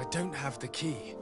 I don't have the key.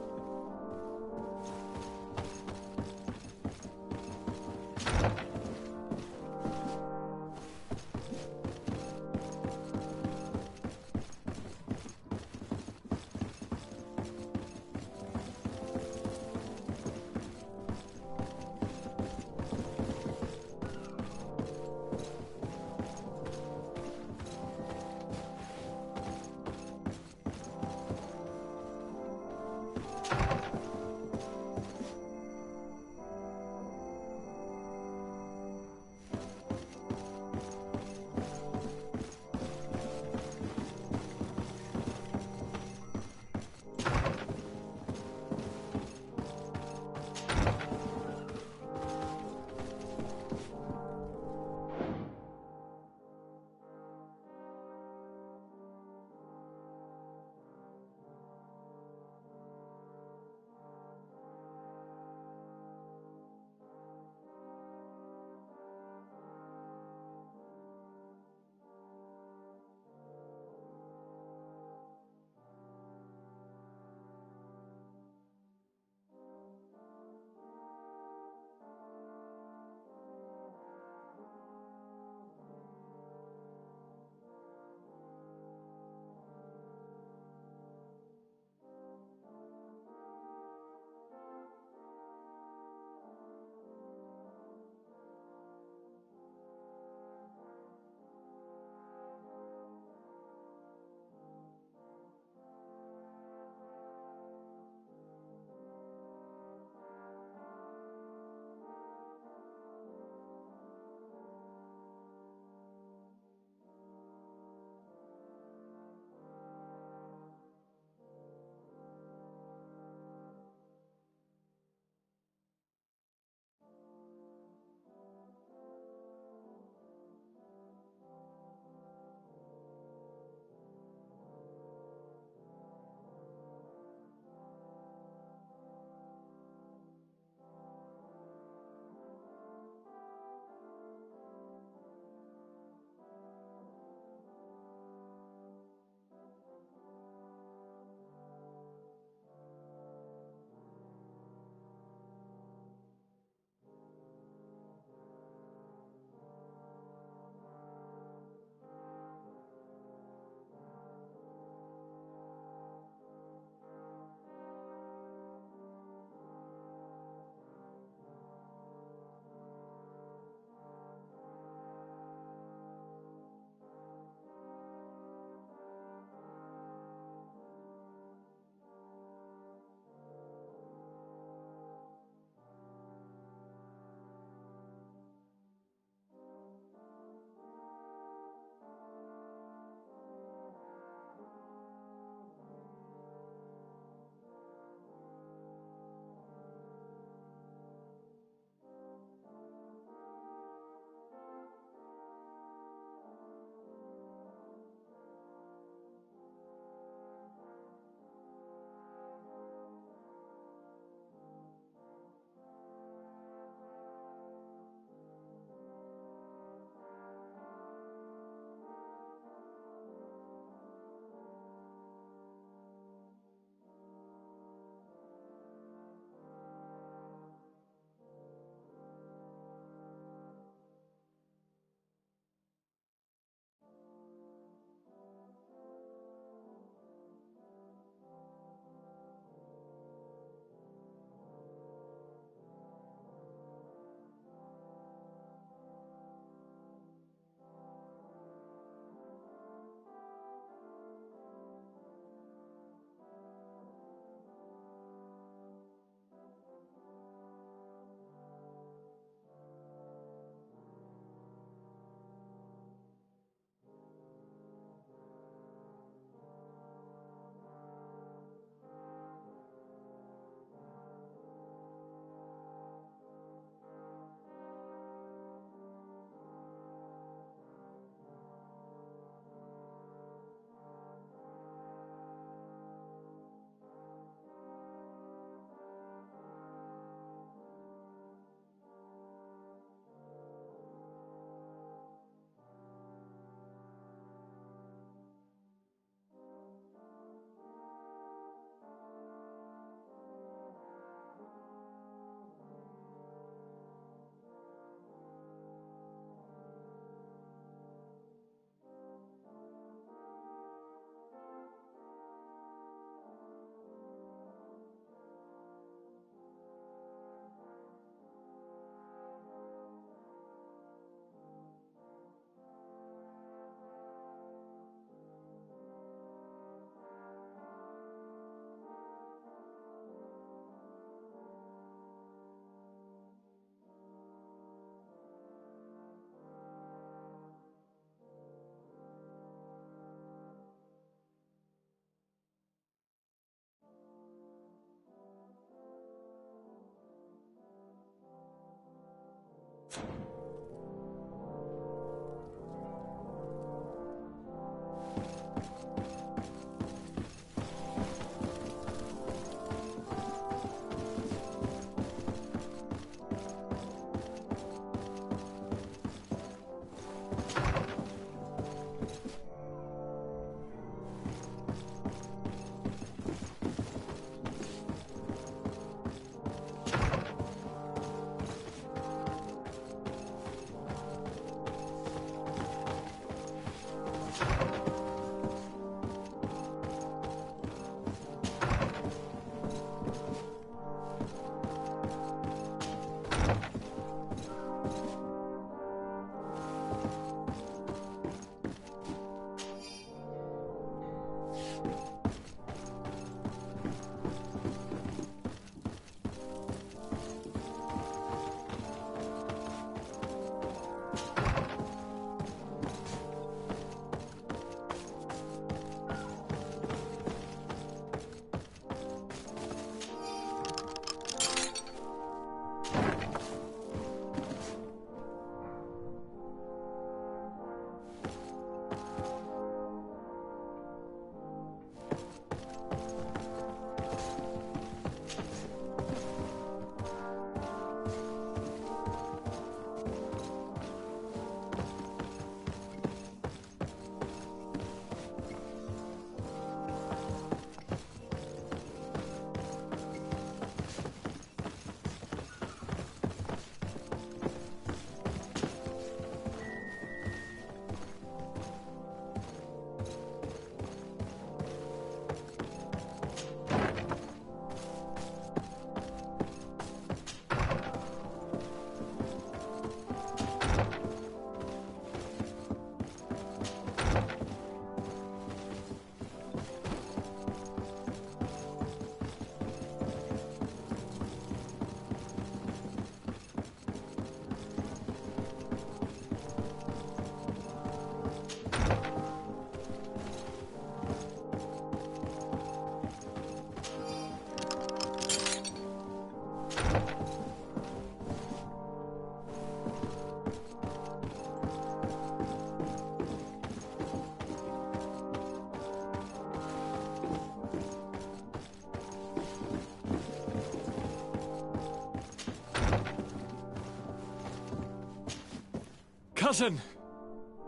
Cousin!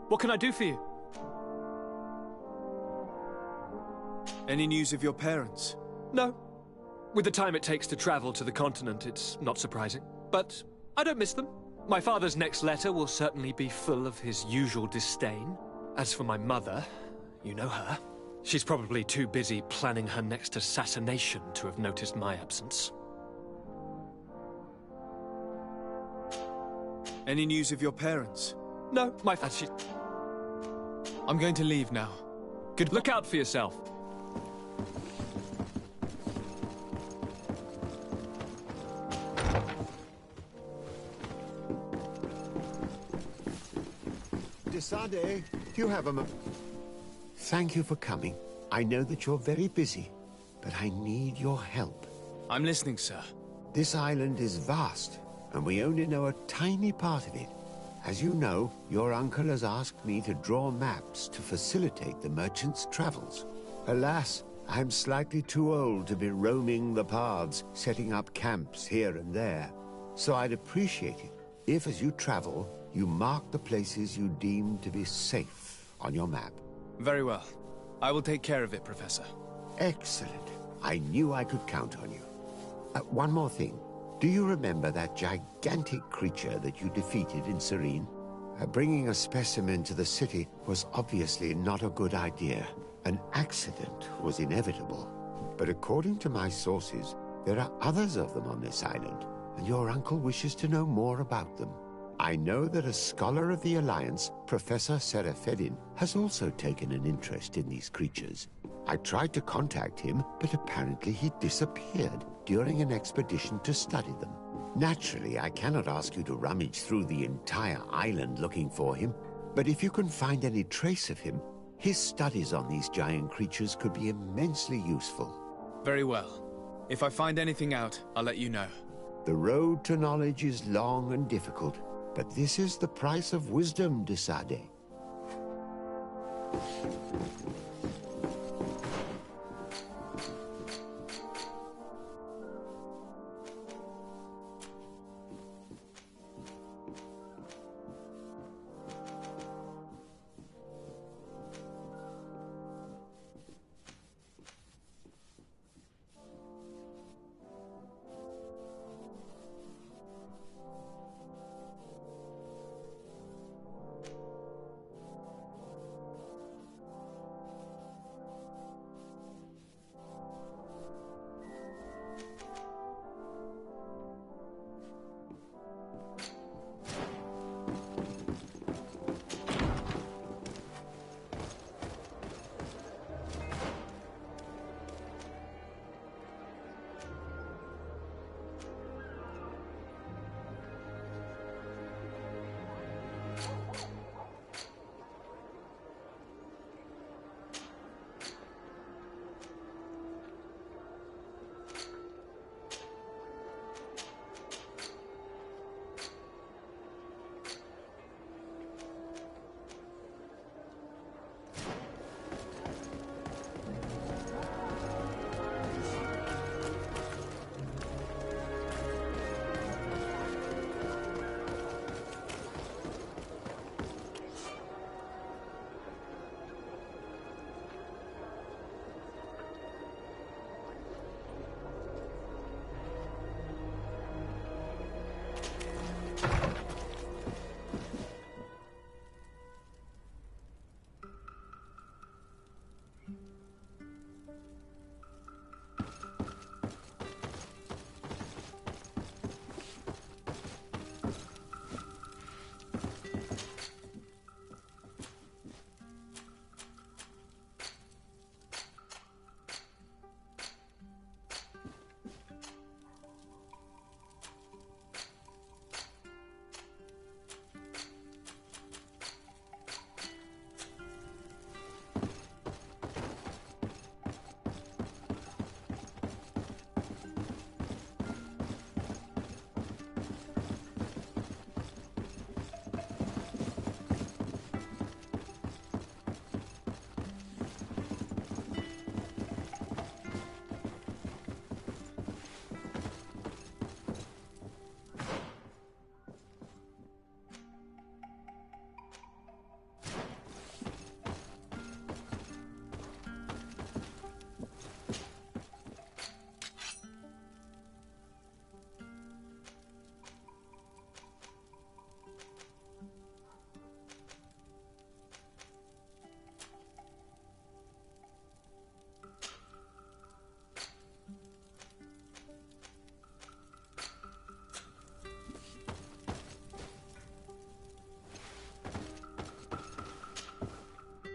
What can I do for you? Any news of your parents? No. With the time it takes to travel to the continent, it's not surprising. But I don't miss them. My father's next letter will certainly be full of his usual disdain. As for my mother, you know her. She's probably too busy planning her next assassination to have noticed my absence. Any news of your parents? No, I'm going to leave now. Good. Look out for yourself. Desade, do you have a moment? Thank you for coming. I know that you're very busy, but I need your help. I'm listening, sir. This island is vast, and we only know a tiny part of it. As you know, your uncle has asked me to draw maps to facilitate the merchant's travels. Alas, I'm slightly too old to be roaming the paths, setting up camps here and there. So I'd appreciate it if, as you travel, you mark the places you deem to be safe on your map. Very well. I will take care of it, Professor. Excellent. I knew I could count on you. One more thing. Do you remember that gigantic creature that you defeated in Serene? Bringing a specimen to the city was obviously not a good idea. An accident was inevitable. But according to my sources, there are others of them on this island, and your uncle wishes to know more about them. I know that a scholar of the Alliance, Professor Serafedin, has also taken an interest in these creatures. I tried to contact him, but apparently he disappeared during an expedition to study them. Naturally, I cannot ask you to rummage through the entire island looking for him, but if you can find any trace of him, his studies on these giant creatures could be immensely useful. Very well. If I find anything out, I'll let you know. The road to knowledge is long and difficult, but this is the price of wisdom, Desade.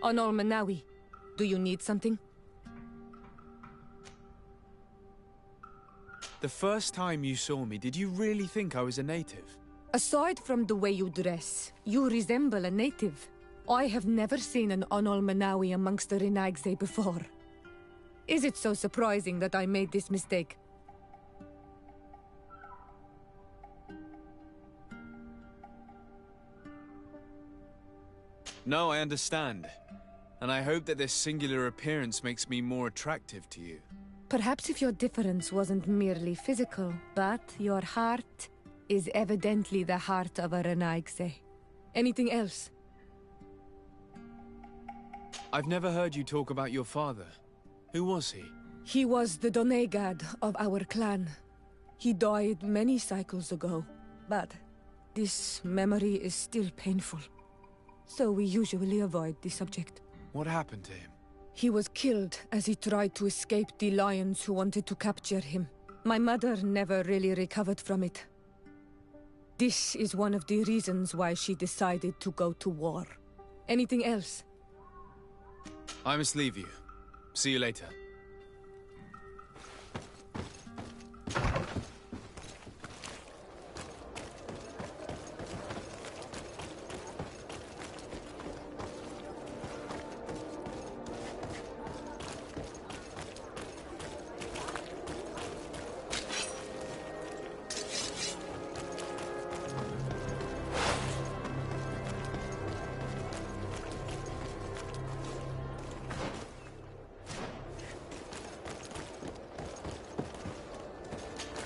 Onol Manawi, do you need something? The first time you saw me, did you really think I was a native? Aside from the way you dress, you resemble a native. I have never seen an Onol Manawi amongst the Renaigse before. Is it so surprising that I made this mistake? No, I understand. And I hope that this singular appearance makes me more attractive to you. Perhaps if your difference wasn't merely physical, but your heart is evidently the heart of a Renaigse. Anything else? I've never heard you talk about your father. Who was he? He was the Donegad of our clan. He died many cycles ago, but this memory is still painful. So we usually avoid the subject. What happened to him? He was killed as he tried to escape the lions who wanted to capture him. My mother never really recovered from it. This is one of the reasons why she decided to go to war. Anything else? I must leave you. See you later.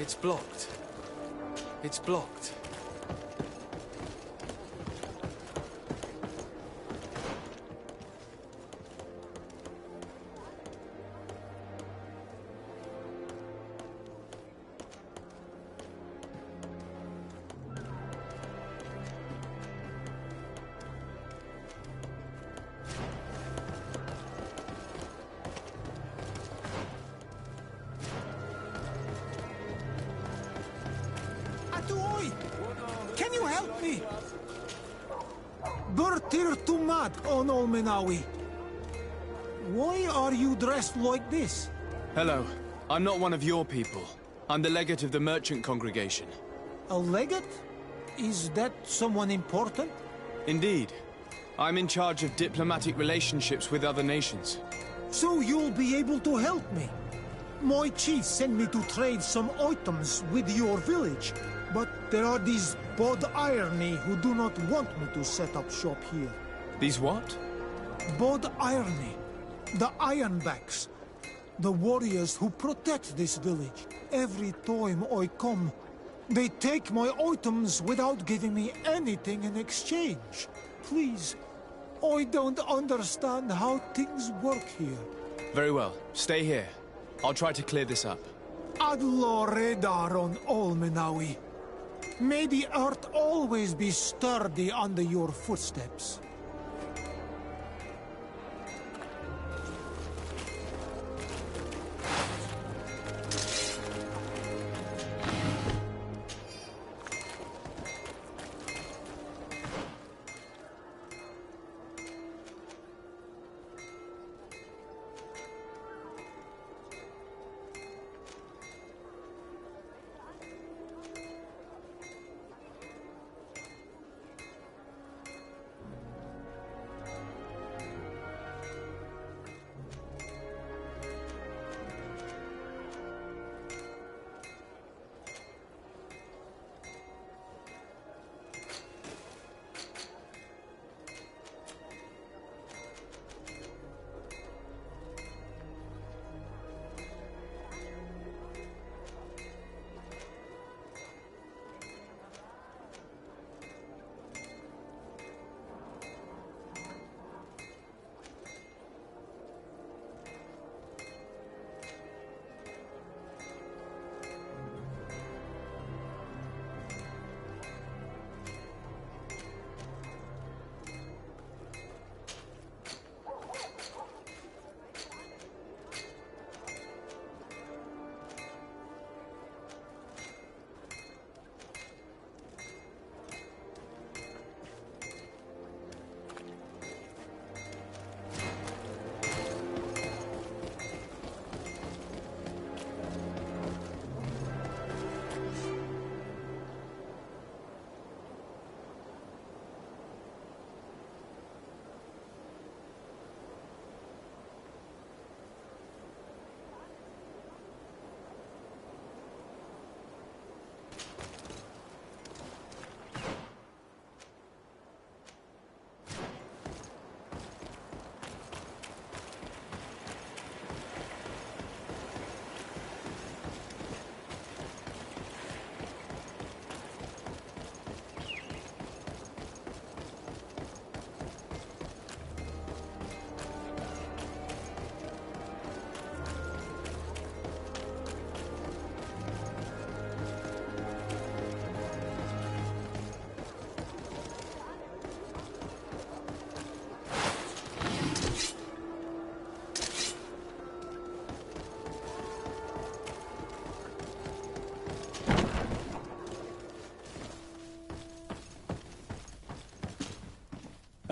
It's blocked. It's blocked. Can you help me? Bertir Tumad, Onol Menawi. Why are you dressed like this? Hello. I'm not one of your people. I'm the legate of the merchant congregation. A legate? Is that someone important? Indeed. I'm in charge of diplomatic relationships with other nations. So you'll be able to help me. My chief sent me to trade some items with your village, but there are these Bod Irony who do not want me to set up shop here. These what? Bod Irony. The Ironbacks. The warriors who protect this village. Every time I come, they take my items without giving me anything in exchange. Please, I don't understand how things work here. Very well. Stay here. I'll try to clear this up. Adlo Redar on Olmenawi. May the earth always be sturdy under your footsteps.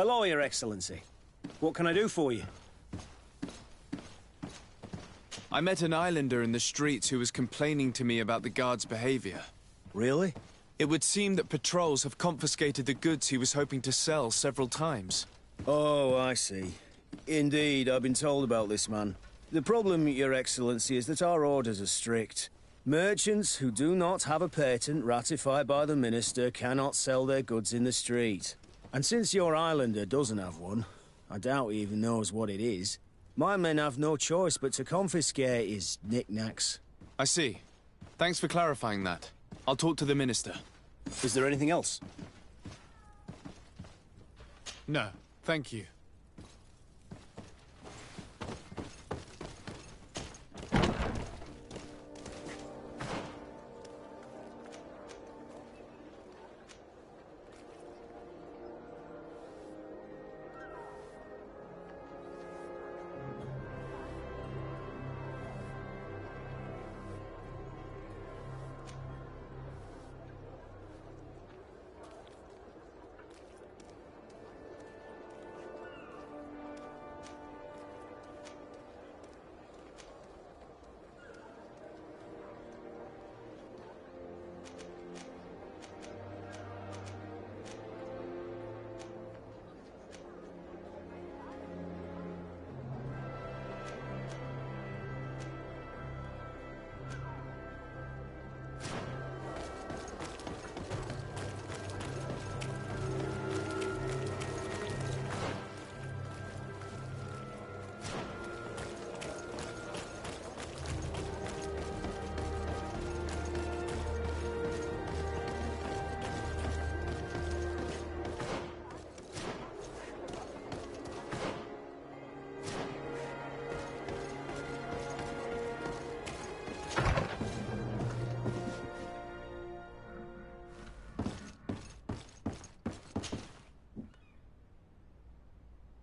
Hello, Your Excellency. What can I do for you? I met an islander in the streets who was complaining to me about the guard's behavior. Really? It would seem that patrols have confiscated the goods he was hoping to sell several times. Oh, I see. Indeed, I've been told about this man. The problem, Your Excellency, is that our orders are strict. Merchants who do not have a patent ratified by the Minister cannot sell their goods in the street. And since your islander doesn't have one, I doubt he even knows what it is, my men have no choice but to confiscate his knickknacks. I see. Thanks for clarifying that. I'll talk to the Minister. Is there anything else? No, thank you.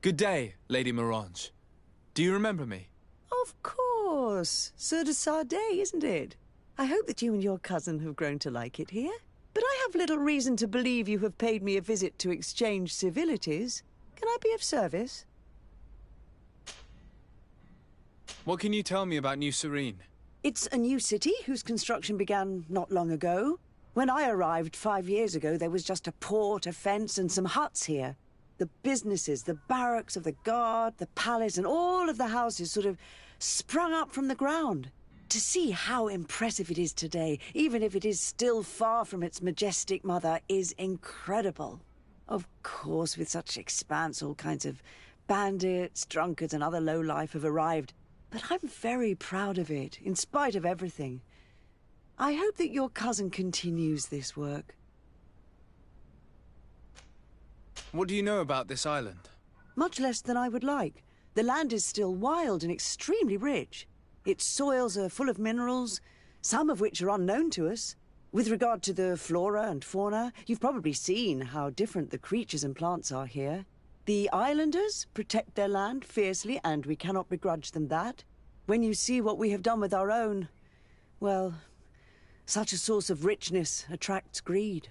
Good day, Lady Morange. Do you remember me? Of course. Sir de Sardet, isn't it? I hope that you and your cousin have grown to like it here. But I have little reason to believe you have paid me a visit to exchange civilities. Can I be of service? What can you tell me about New Serene? It's a new city whose construction began not long ago. When I arrived 5 years ago, there was just a port, a fence, and some huts here. The businesses, the barracks of the guard, the palace, and all of the houses sort of sprung up from the ground. To see how impressive it is today, even if it is still far from its majestic mother, is incredible. Of course, with such expanse, all kinds of bandits, drunkards, and other lowlife have arrived. But I'm very proud of it, in spite of everything. I hope that your cousin continues this work. What do you know about this island? Much less than I would like. The land is still wild and extremely rich. Its soils are full of minerals, some of which are unknown to us. With regard to the flora and fauna, you've probably seen how different the creatures and plants are here. The islanders protect their land fiercely, and we cannot begrudge them that. When you see what we have done with our own, well, such a source of richness attracts greed.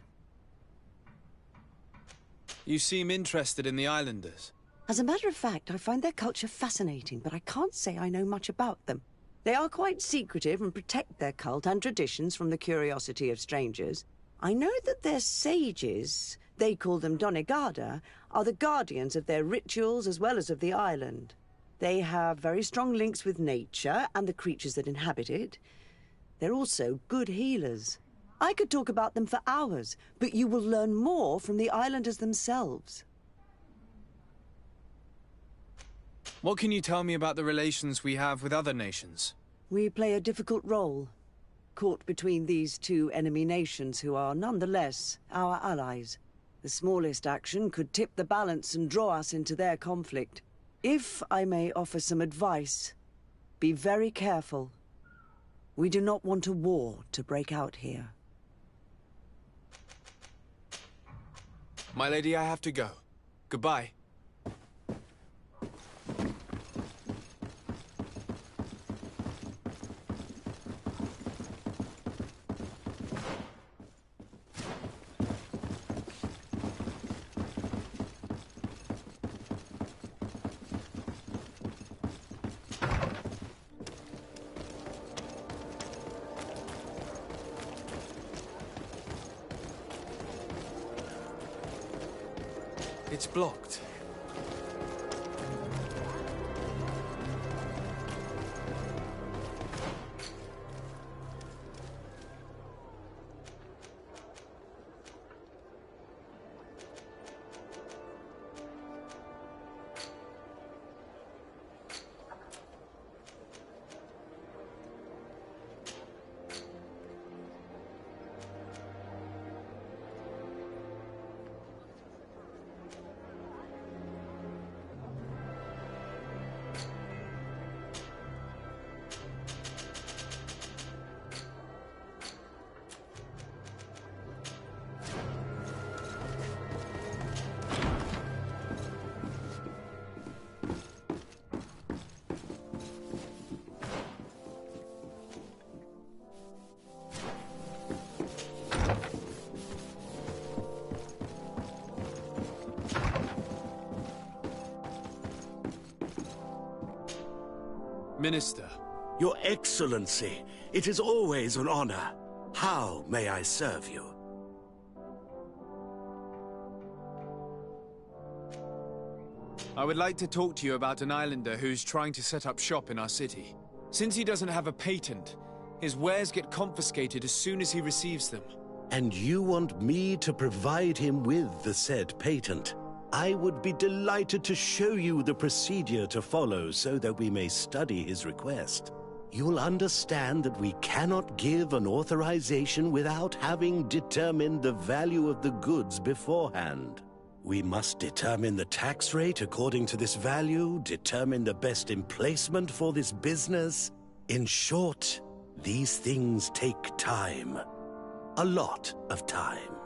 You seem interested in the islanders. As a matter of fact, I find their culture fascinating, but I can't say I know much about them. They are quite secretive and protect their cult and traditions from the curiosity of strangers. I know that their sages, they call them Donegada, are the guardians of their rituals as well as of the island. They have very strong links with nature and the creatures that inhabit it. They're also good healers. I could talk about them for hours, but you will learn more from the islanders themselves. What can you tell me about the relations we have with other nations? We play a difficult role, caught between these two enemy nations who are nonetheless our allies. The smallest action could tip the balance and draw us into their conflict. If I may offer some advice, be very careful. We do not want a war to break out here. My lady, I have to go. Goodbye. It's blocked. Minister. Your Excellency, it is always an honor. How may I serve you? I would like to talk to you about an islander who's trying to set up shop in our city. Since he doesn't have a patent, his wares get confiscated as soon as he receives them. And you want me to provide him with the said patent? I would be delighted to show you the procedure to follow so that we may study his request. You'll understand that we cannot give an authorization without having determined the value of the goods beforehand. We must determine the tax rate according to this value, determine the best emplacement for this business. In short, these things take time. A lot of time.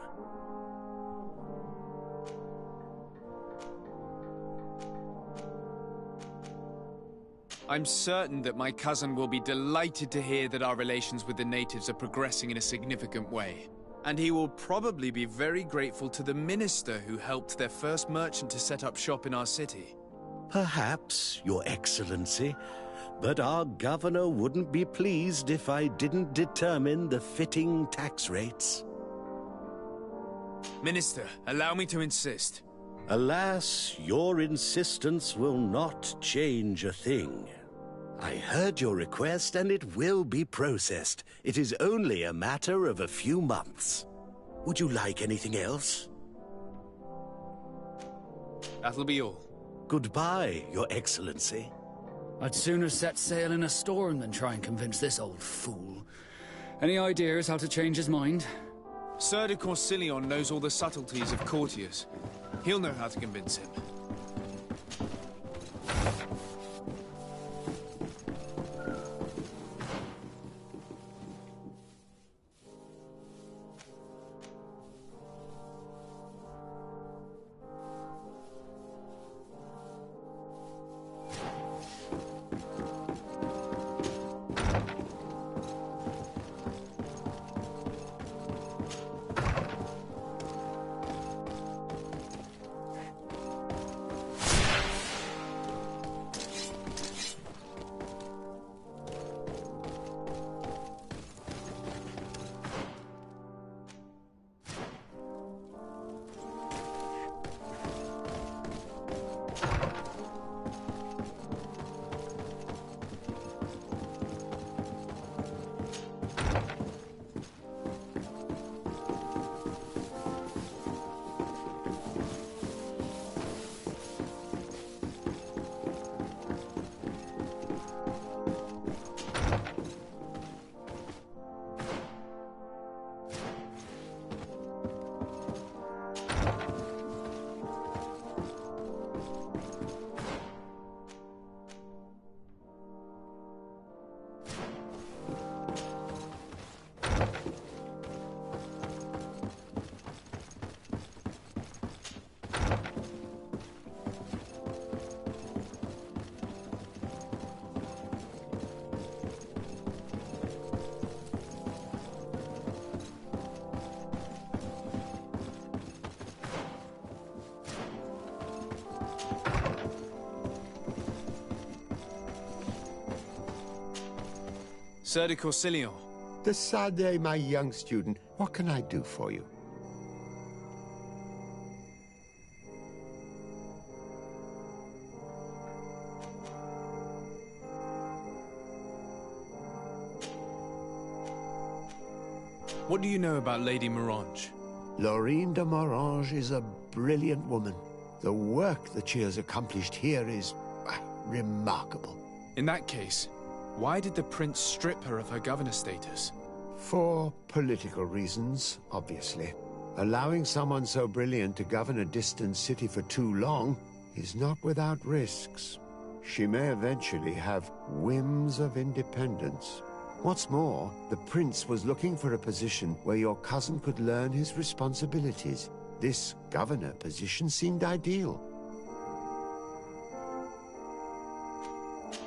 I'm certain that my cousin will be delighted to hear that our relations with the natives are progressing in a significant way. And he will probably be very grateful to the minister who helped their first merchant to set up shop in our city. Perhaps, Your Excellency, but our governor wouldn't be pleased if I didn't determine the fitting tax rates. Minister, allow me to insist. Alas, your insistence will not change a thing. I heard your request and it will be processed. It is only a matter of a few months. Would you like anything else? That'll be all. Goodbye, Your Excellency. I'd sooner set sail in a storm than try and convince this old fool. Any ideas how to change his mind? Sir de Corsilion knows all the subtleties of courtiers. He'll know how to convince him. Sir de Corsilion. De Sade, my young student, what can I do for you? What do you know about Lady Morange? Laurine de Morange is a brilliant woman. The work that she has accomplished here is remarkable. In that case, why did the prince strip her of her governor status? For political reasons, obviously. Allowing someone so brilliant to govern a distant city for too long is not without risks. She may eventually have whims of independence. What's more, the prince was looking for a position where your cousin could learn his responsibilities. This governor position seemed ideal.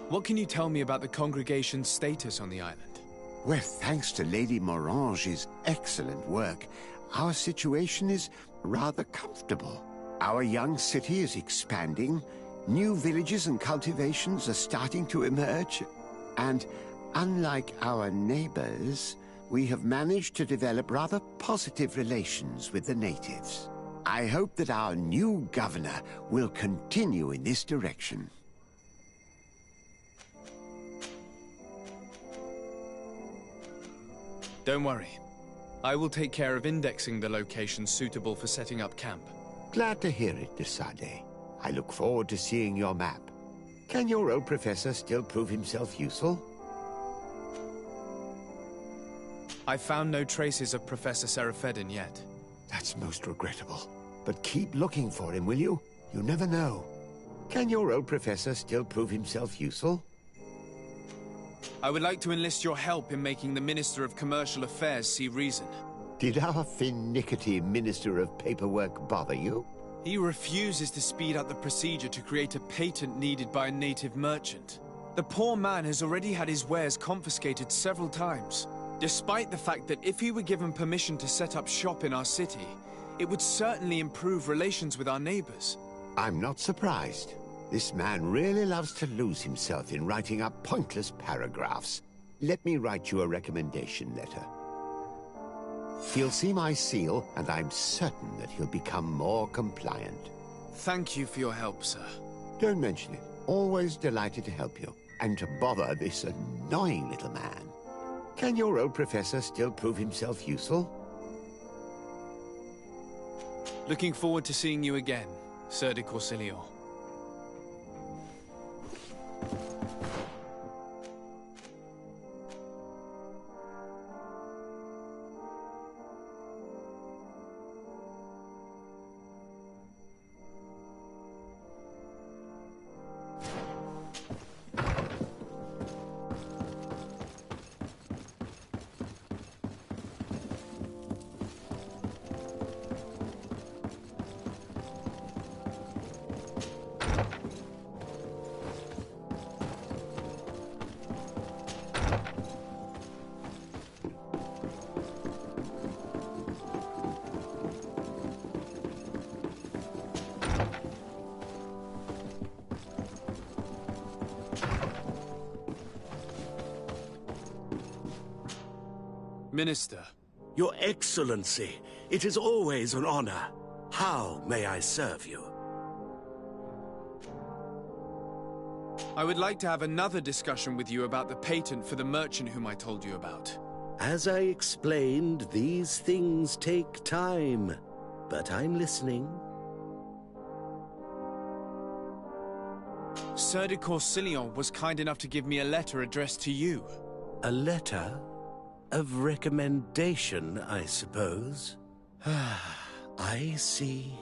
What can you tell me about the congregation's status on the island? Well, thanks to Lady Morange's excellent work, our situation is rather comfortable. Our young city is expanding, new villages and cultivations are starting to emerge, and unlike our neighbors, we have managed to develop rather positive relations with the natives. I hope that our new governor will continue in this direction. Don't worry. I will take care of indexing the locations suitable for setting up camp. Glad to hear it, Desade. I look forward to seeing your map. Can your old professor still prove himself useful? I found no traces of Professor Seraphedin yet. That's most regrettable. But keep looking for him, will you? You never know. Can your old professor still prove himself useful? I would like to enlist your help in making the Minister of Commercial Affairs see reason. Did our finicky Minister of Paperwork bother you? He refuses to speed up the procedure to create a patent needed by a native merchant. The poor man has already had his wares confiscated several times, despite the fact that if he were given permission to set up shop in our city, it would certainly improve relations with our neighbors. I'm not surprised. This man really loves to lose himself in writing up pointless paragraphs. Let me write you a recommendation letter. He'll see my seal, and I'm certain that he'll become more compliant. Thank you for your help, sir. Don't mention it. Always delighted to help you. And to bother this annoying little man. Can your old professor still prove himself useful? Looking forward to seeing you again, Sir de Courcilion. Minister. Your Excellency, it is always an honor. How may I serve you? I would like to have another discussion with you about the patent for the merchant whom I told you about. As I explained, these things take time. But I'm listening. Sir de Courcilion was kind enough to give me a letter addressed to you. A letter? Of recommendation, I suppose? I see.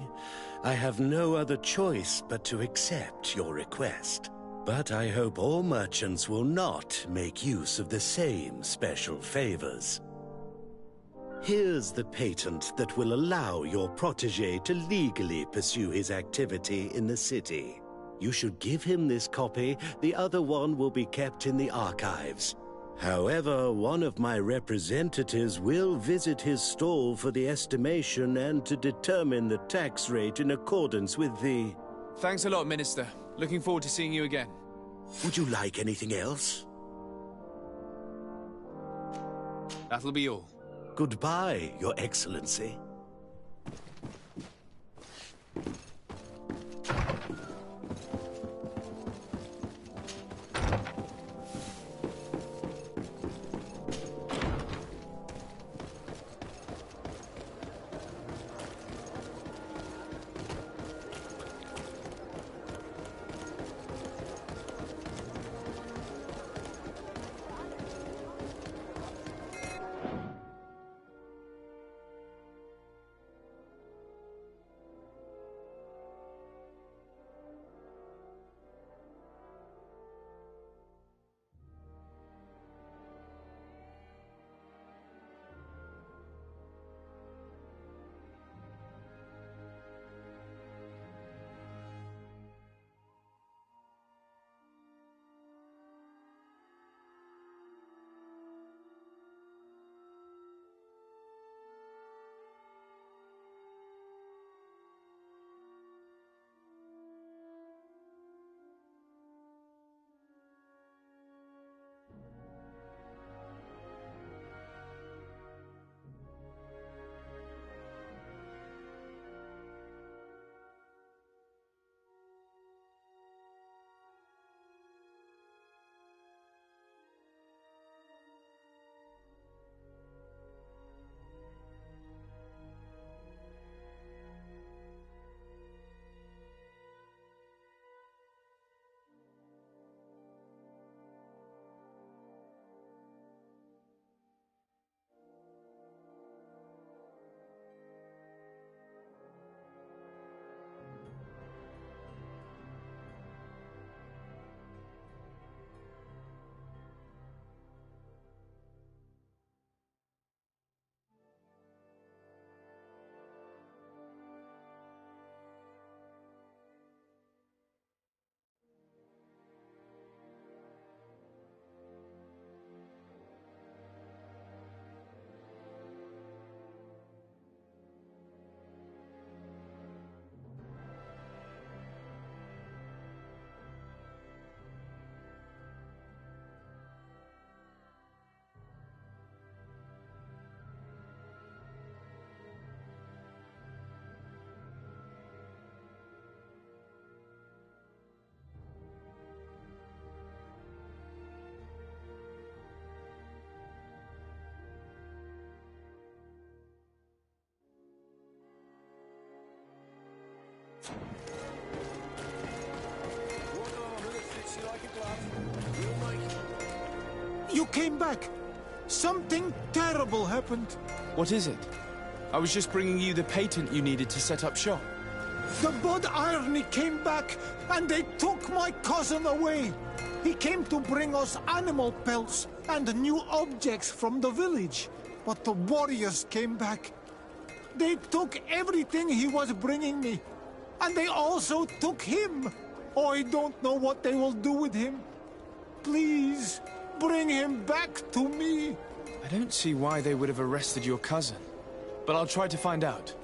I have no other choice but to accept your request. But I hope all merchants will not make use of the same special favors. Here's the patent that will allow your protégé to legally pursue his activity in the city. You should give him this copy. The other one will be kept in the archives. However, one of my representatives will visit his stall for the estimation and to determine the tax rate in accordance with the... Thanks a lot, Minister. Looking forward to seeing you again. Would you like anything else? That'll be all. Goodbye, Your Excellency. You came back. Something terrible happened. What is it? I was just bringing you the patent you needed to set up shop. The Bod Irony came back, and they took my cousin away. He came to bring us animal pelts and new objects from the village. But the warriors came back. They took everything he was bringing me. And they also took him. I don't know what they will do with him. Please, bring him back to me. I don't see why they would have arrested your cousin, but I'll try to find out.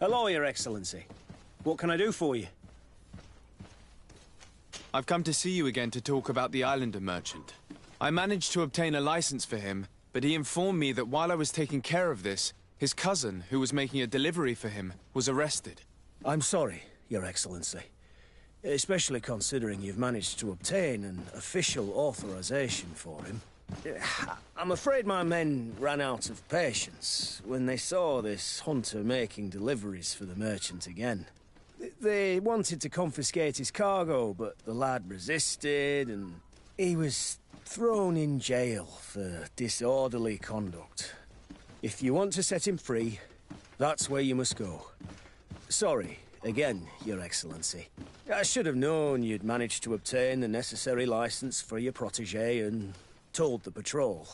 Hello, Your Excellency. What can I do for you? I've come to see you again to talk about the Islander merchant. I managed to obtain a license for him, but he informed me that while I was taking care of this, his cousin, who was making a delivery for him, was arrested. I'm sorry, Your Excellency. Especially considering you've managed to obtain an official authorization for him. I'm afraid my men ran out of patience when they saw this hunter making deliveries for the merchant again. They wanted to confiscate his cargo, but the lad resisted, and he was thrown in jail for disorderly conduct. If you want to set him free, that's where you must go. Sorry, again, Your Excellency. I should have known you'd managed to obtain the necessary license for your protégé and told the patrol.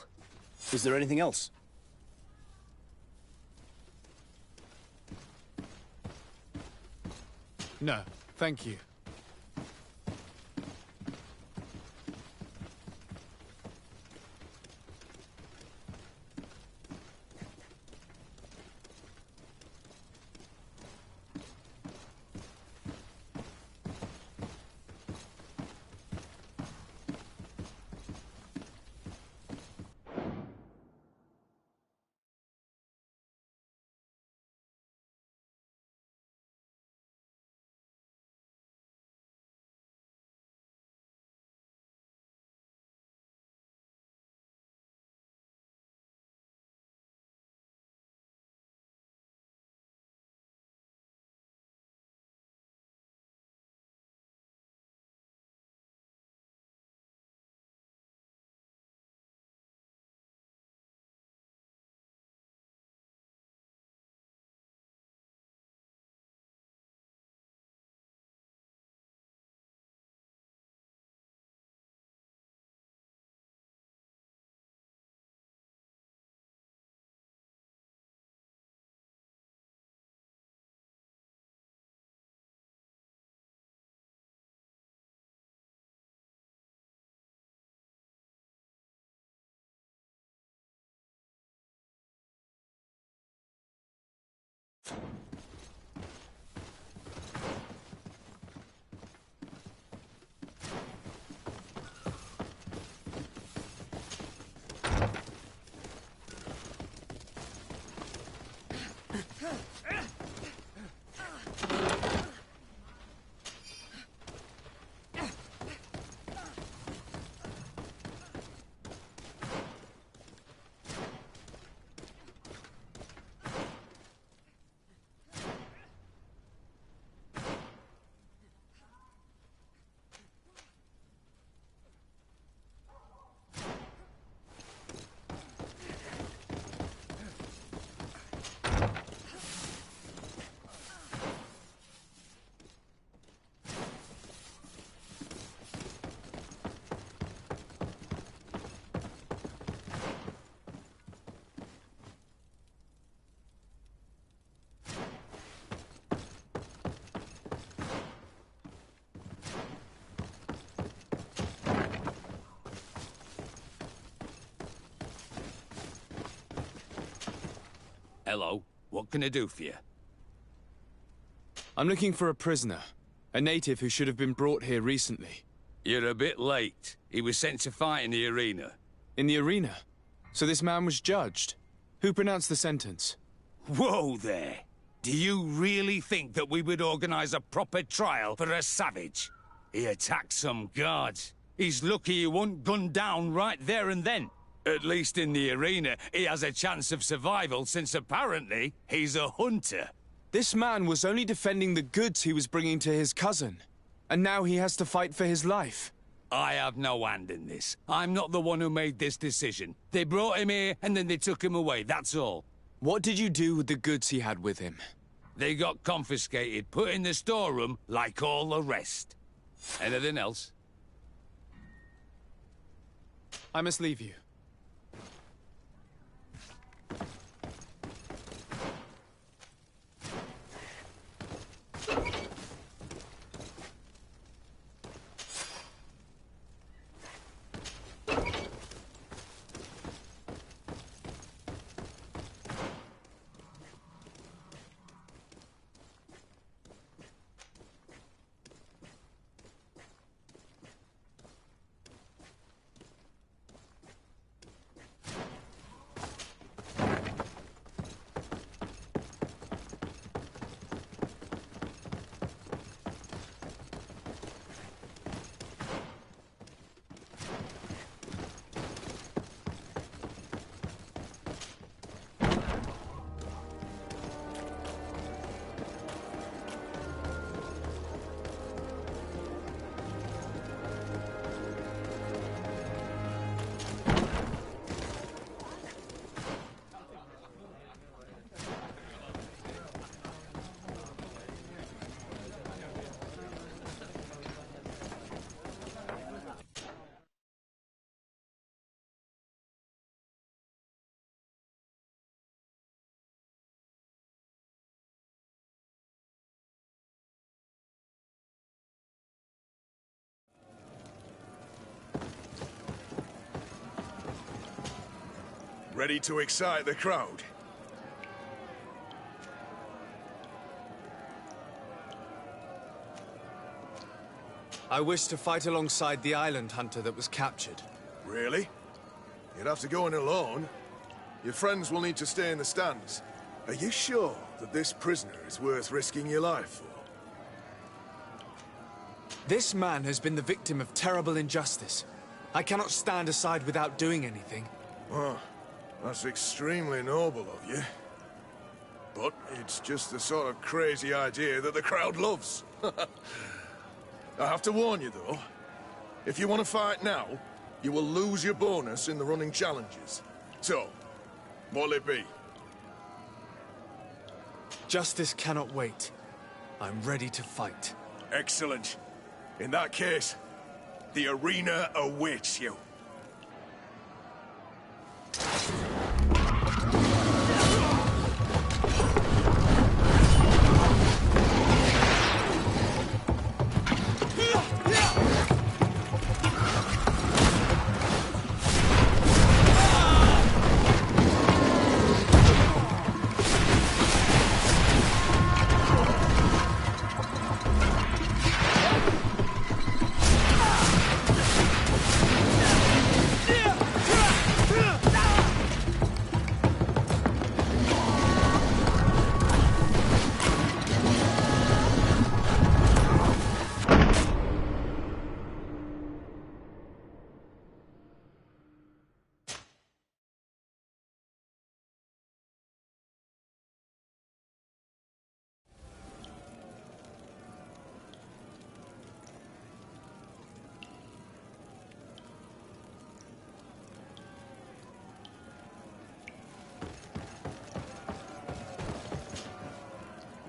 Is there anything else? No, thank you. Hello, what can I do for you? I'm looking for a prisoner. A native who should have been brought here recently. You're a bit late. He was sent to fight in the arena. In the arena? So this man was judged? Who pronounced the sentence? Whoa there! Do you really think that we would organize a proper trial for a savage? He attacked some guards. He's lucky he wasn't gunned down right there and then. At least in the arena, he has a chance of survival since apparently he's a hunter. This man was only defending the goods he was bringing to his cousin. And now he has to fight for his life. I have no hand in this. I'm not the one who made this decision. They brought him here and then they took him away, that's all. What did you do with the goods he had with him? They got confiscated, put in the storeroom like all the rest. Anything else? I must leave you. Ready to excite the crowd? I wish to fight alongside the island hunter that was captured. Really? You'd have to go in alone. Your friends will need to stay in the stands. Are you sure that this prisoner is worth risking your life for? This man has been the victim of terrible injustice. I cannot stand aside without doing anything. Oh, that's extremely noble of you. But it's just the sort of crazy idea that the crowd loves. I have to warn you, though. If you want to fight now, you will lose your bonus in the running challenges. So, what'll it be? Justice cannot wait. I'm ready to fight. Excellent. In that case, the arena awaits you.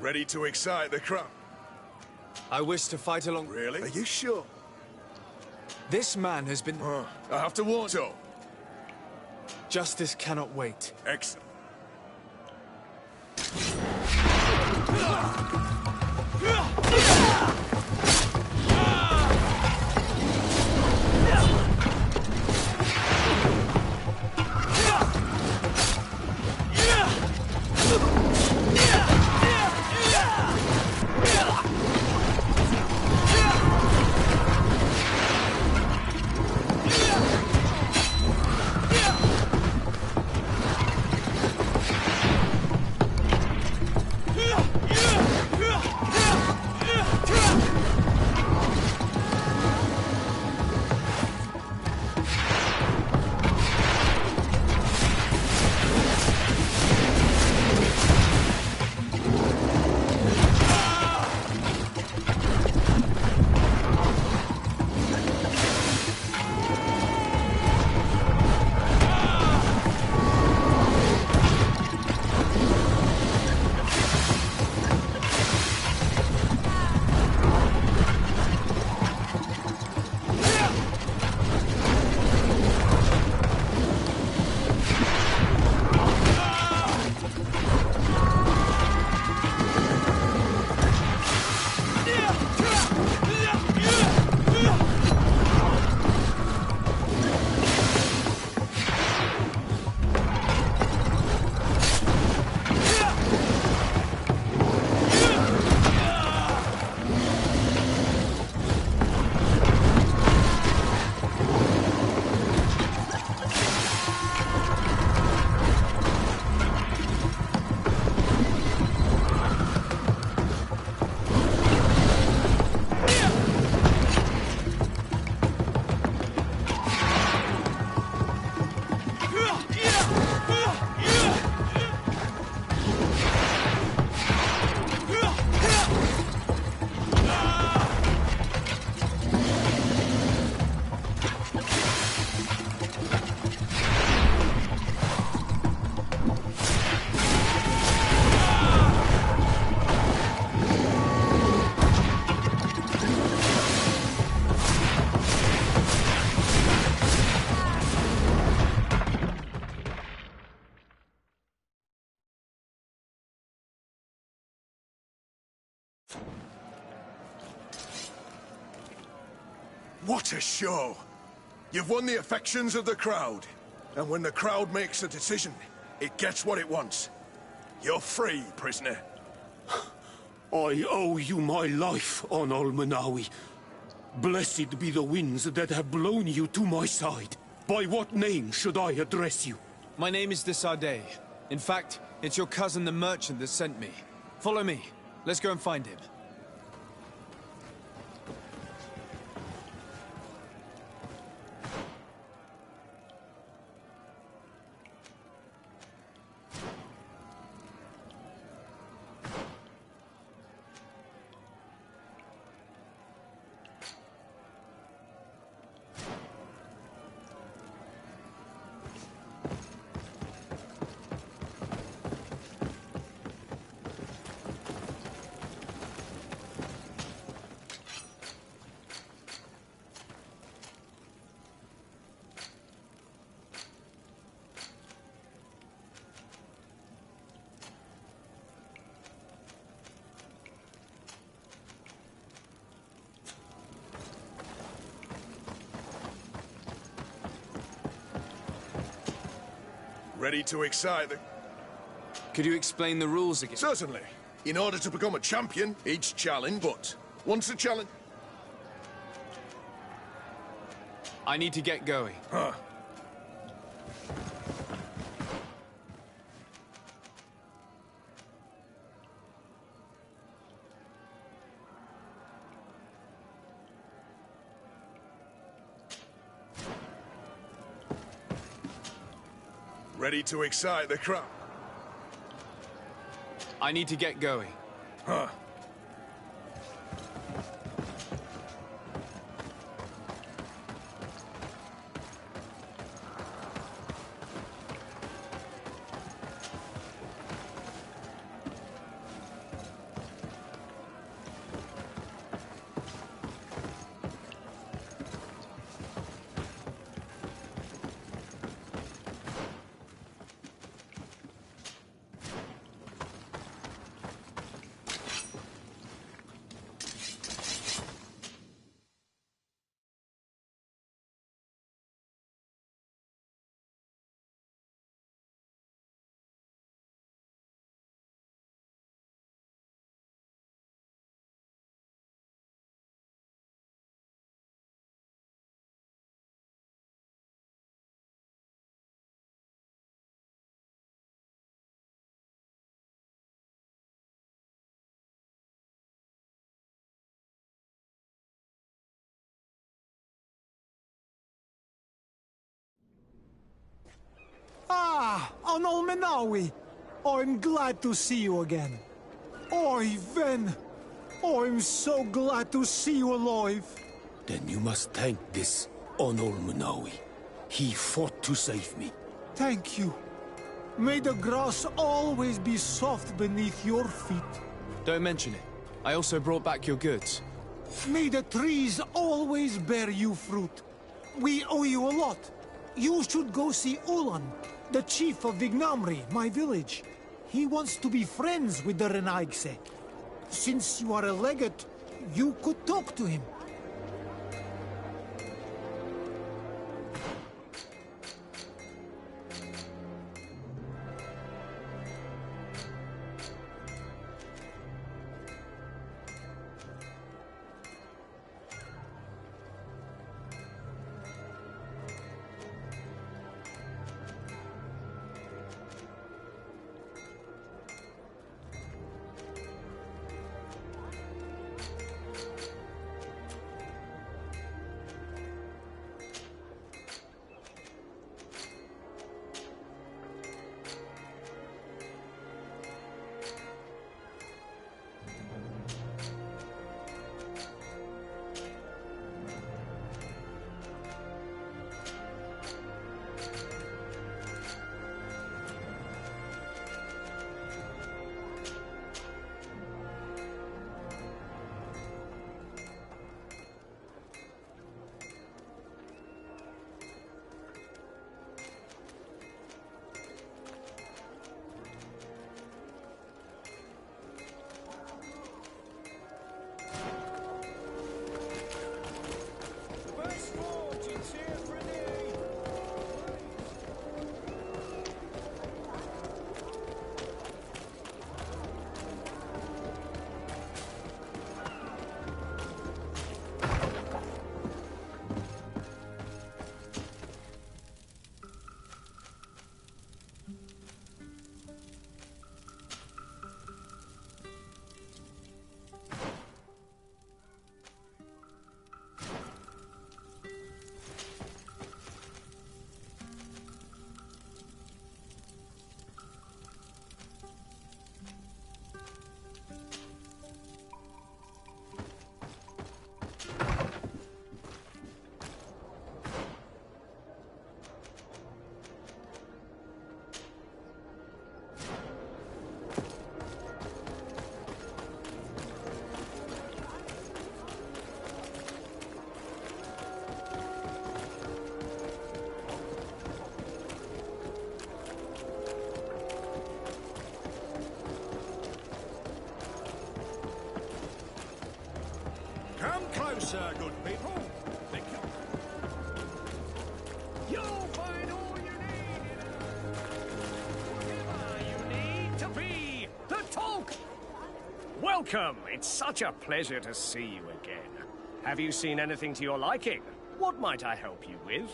Ready to excite the crowd? I wish to fight along... Really? Are you sure? This man has been... I have to warn you. Justice cannot wait. Excellent. What a show! You've won the affections of the crowd. And when the crowd makes a decision, it gets what it wants. You're free, prisoner. I owe you my life, Onol Manawi. Blessed be the winds that have blown you to my side. By what name should I address you? My name is Desarde. In fact, it's your cousin the merchant that sent me. Follow me. Let's go and find him. Ready to excite the... Could you explain the rules again? Certainly. In order to become a champion, each challenge, but once a challenge... I need to get going. Huh. Ready to excite the crowd. I need to get going. Huh. Ah, Onol Manawi. I'm glad to see you again. Oi, Ven. I'm so glad to see you alive. Then you must thank this Onol Manawi. He fought to save me. Thank you. May the grass always be soft beneath your feet. Don't mention it. I also brought back your goods. May the trees always bear you fruit. We owe you a lot. You should go see Ulan, the chief of Vignamri, my village. He wants to be friends with the Renaigse. Since you are a legate, you could talk to him. sir, good people. Thank you. You'll find all you need in whatever you need to be the talk. Welcome! It's such a pleasure to see you again. Have you seen anything to your liking? What might I help you with?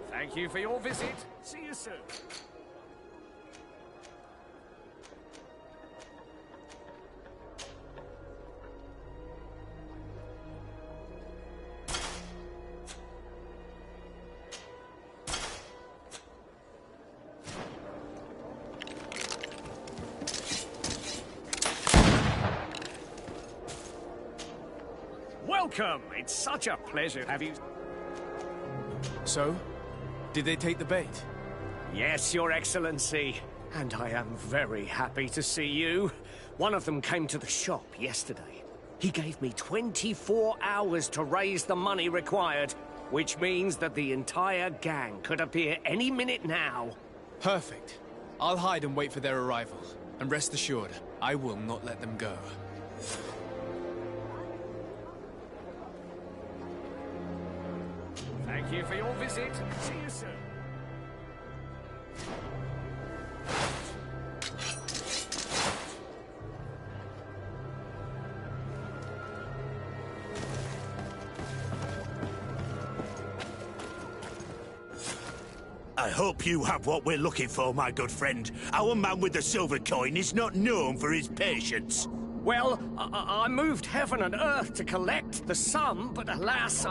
Thank you for your visit. See you soon. Welcome! It's such a pleasure. Have you... So? Did they take the bait? Yes, Your Excellency. And I am very happy to see you. One of them came to the shop yesterday. He gave me 24 hours to raise the money required, which means that the entire gang could appear any minute now. Perfect. I'll hide and wait for their arrival. And rest assured, I will not let them go. Thank you for your visit. See you soon. I hope you have what we're looking for, my good friend. Our man with the silver coin is not known for his patience. Well, I moved heaven and earth to collect the sum, but alas,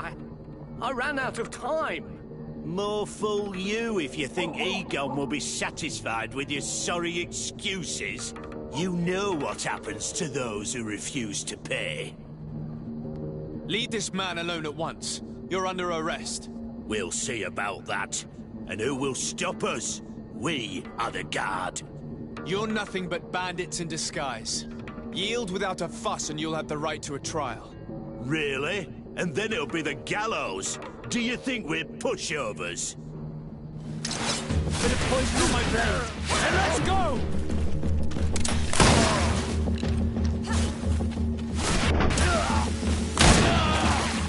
I ran out of time. More fool you if you think Egon will be satisfied with your sorry excuses. You know what happens to those who refuse to pay. Leave this man alone at once. You're under arrest. We'll see about that. And who will stop us? We are the guard. You're nothing but bandits in disguise. Yield without a fuss and you'll have the right to a trial. Really? And then it'll be the gallows. Do you think we're pushovers? Bit of poison on my blade. And let's go!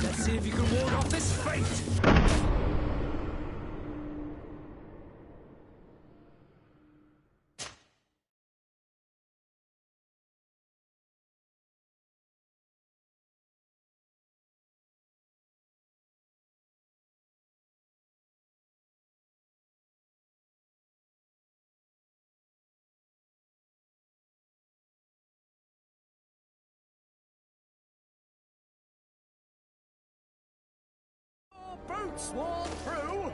Let's see if you can ward off this fate. Boots worn through?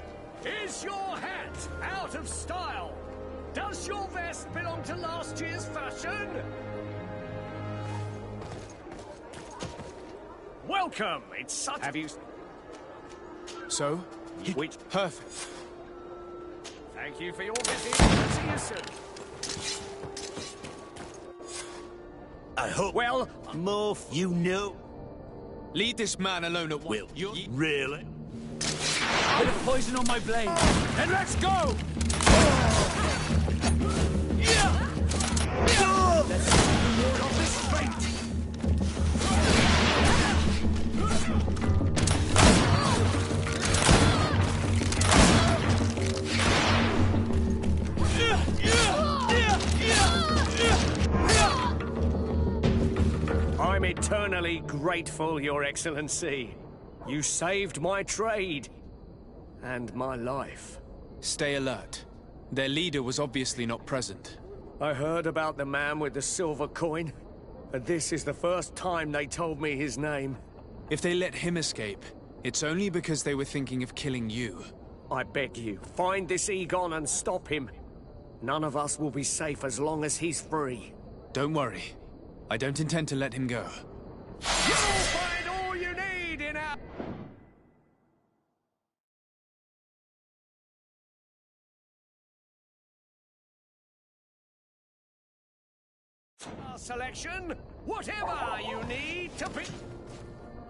Is your hat out of style? Does your vest belong to last year's fashion? Welcome! It's such... Have you... So? Which... Perfect. Thank you for your visit. See you soon. I hope... Well... Morph, you know... Leave this man alone at once. Really? Bit of poison on my blade. And let's go! Let's ward off this fate. I'm eternally grateful, Your Excellency. You saved my trade. And my life. Stay alert. Their leader was obviously not present. I heard about the man with the silver coin, and this is the first time they told me his name. If they let him escape, it's only because they were thinking of killing you. I beg you, find this Egon and stop him. None of us will be safe as long as he's free. Don't worry. I don't intend to let him go. You'll find all you need in our... Our selection, whatever you need to be.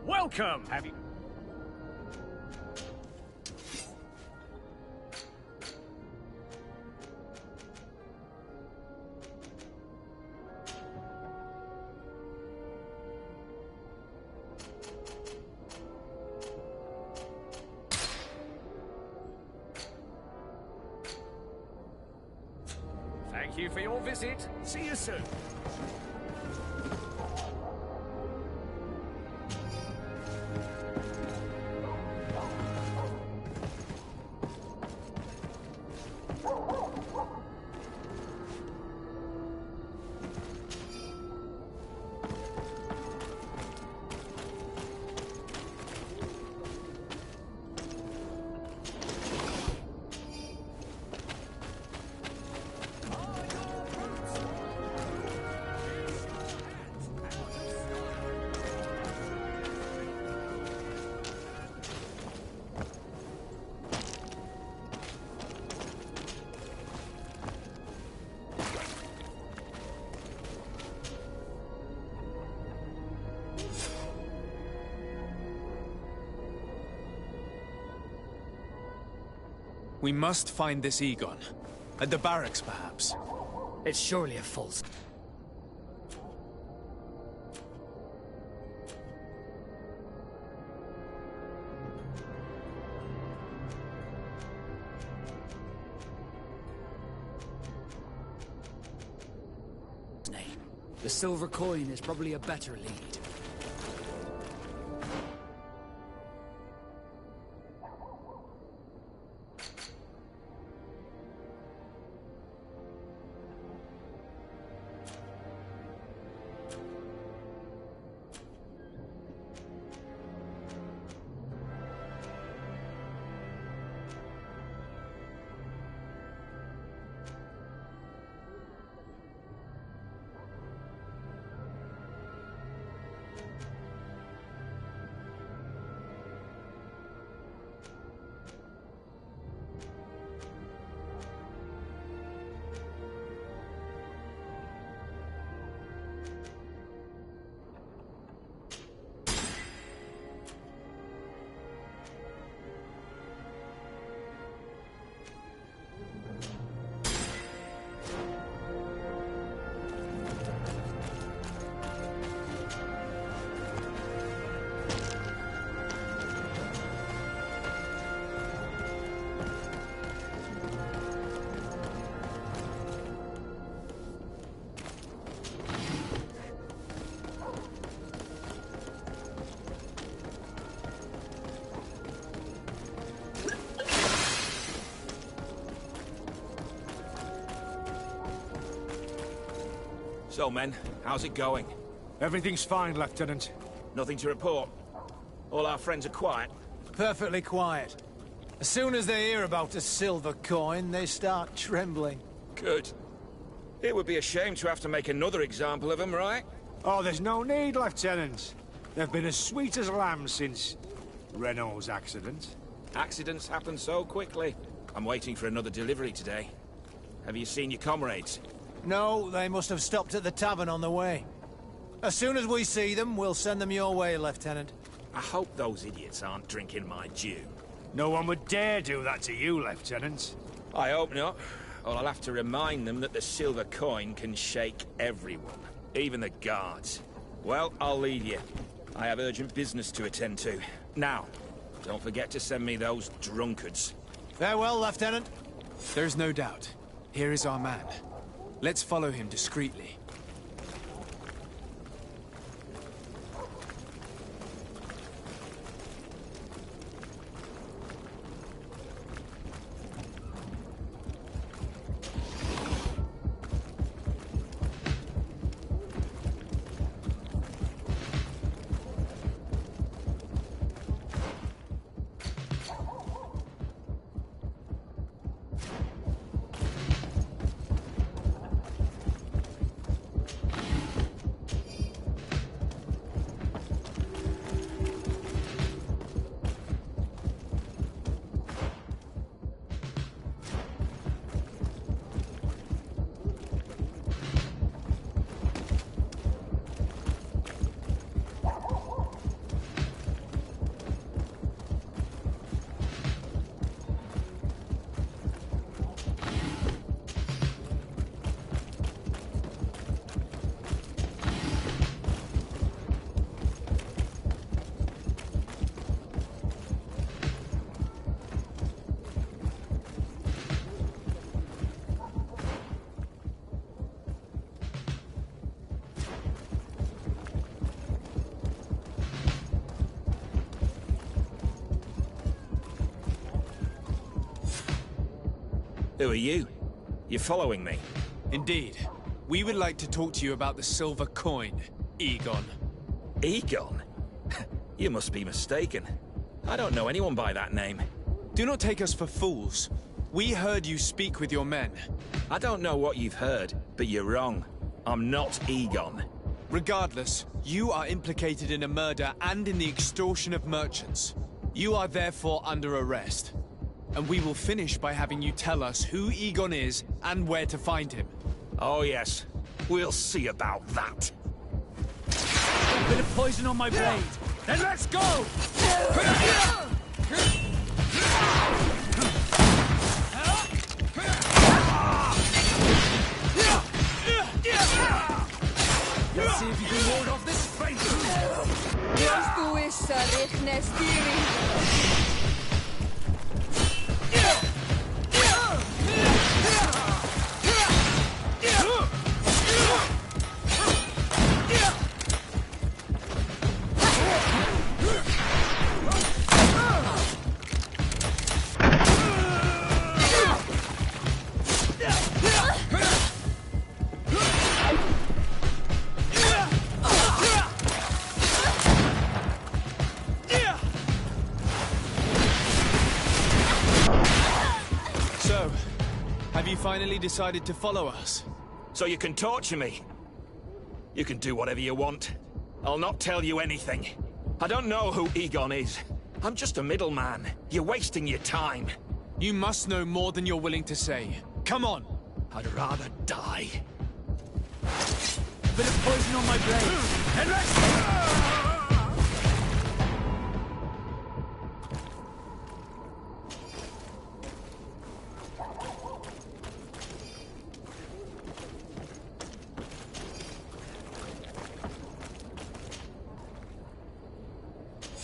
Welcome. Have you? Thank you for your visit. See you soon. We must find this Egon. At the barracks, perhaps. It's surely a false... name. The silver coin is probably a better lead. So, men, how's it going? Everything's fine, Lieutenant. Nothing to report? All our friends are quiet? Perfectly quiet. As soon as they hear about a silver coin, they start trembling. Good. It would be a shame to have to make another example of them, right? Oh, there's no need, Lieutenant. They've been as sweet as lambs since... Renault's accident. Accidents happen so quickly. I'm waiting for another delivery today. Have you seen your comrades? No, they must have stopped at the tavern on the way. As soon as we see them, we'll send them your way, Lieutenant. I hope those idiots aren't drinking my dew. No one would dare do that to you, Lieutenant. I hope not. Or I'll have to remind them that the silver coin can shake everyone, even the guards. Well, I'll leave you. I have urgent business to attend to. Now, don't forget to send me those drunkards. Farewell, Lieutenant. There's no doubt. Here is our man. Let's follow him discreetly. Who are you? You're following me? Indeed. We would like to talk to you about the silver coin, Egon. Egon? You must be mistaken. I don't know anyone by that name. Do not take us for fools. We heard you speak with your men. I don't know what you've heard, but you're wrong. I'm not Egon. Regardless, you are implicated in a murder and in the extortion of merchants. You are therefore under arrest. And we will finish by having you tell us who Egon is and where to find him. Oh yes, we'll see about that. A bit of poison on my blade. Then let's go! Let's see if you can ward off this fate. Finally decided to follow us. So you can torture me. You can do whatever you want. I'll not tell you anything. I don't know who Egon is. I'm just a middleman. You're wasting your time. You must know more than you're willing to say. Come on! I'd rather die. Bit of poison on my blade. And let's...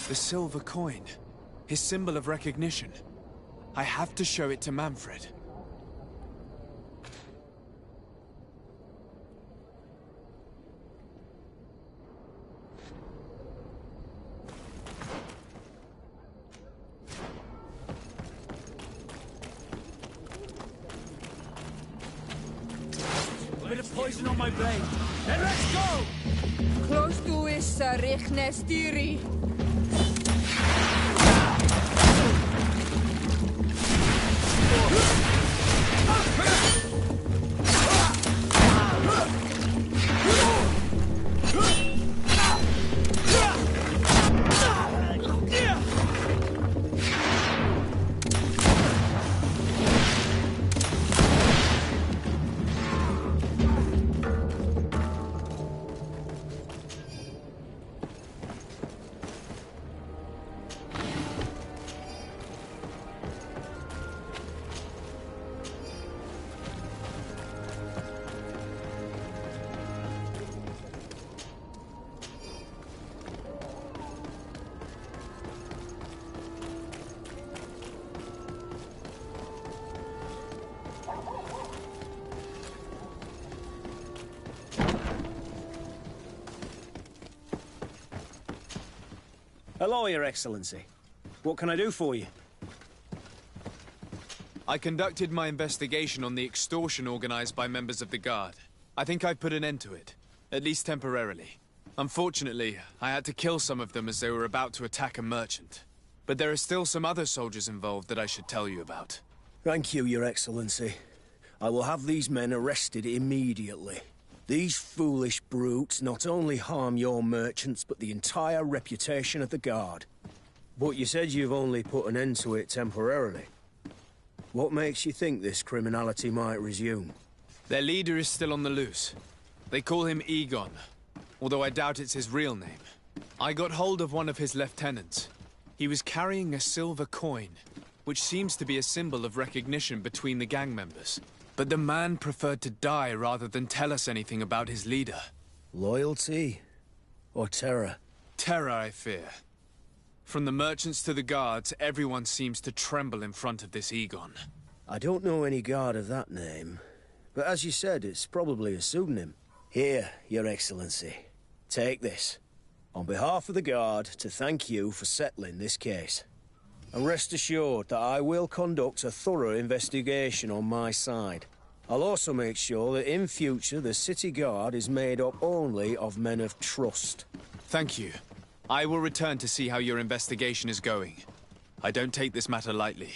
The silver coin. His symbol of recognition. I have to show it to Manfred. A bit of poison on my blade. Then let's go! Close to is Richnestiri. Hello, Your Excellency. What can I do for you? I conducted my investigation on the extortion organized by members of the Guard. I think I've put an end to it, at least temporarily. Unfortunately, I had to kill some of them as they were about to attack a merchant. But there are still some other soldiers involved that I should tell you about. Thank you, Your Excellency. I will have these men arrested immediately. These foolish brutes not only harm your merchants, but the entire reputation of the Guard. But you said you've only put an end to it temporarily. What makes you think this criminality might resume? Their leader is still on the loose. They call him Egon, although I doubt it's his real name. I got hold of one of his lieutenants. He was carrying a silver coin, which seems to be a symbol of recognition between the gang members. But the man preferred to die rather than tell us anything about his leader. Loyalty? Or terror? Terror, I fear. From the merchants to the guards, everyone seems to tremble in front of this Egon. I don't know any guard of that name. But as you said, it's probably a pseudonym. Here, Your Excellency. Take this. On behalf of the Guard, to thank you for settling this case. And rest assured that I will conduct a thorough investigation on my side. I'll also make sure that in future the City Guard is made up only of men of trust. Thank you. I will return to see how your investigation is going. I don't take this matter lightly.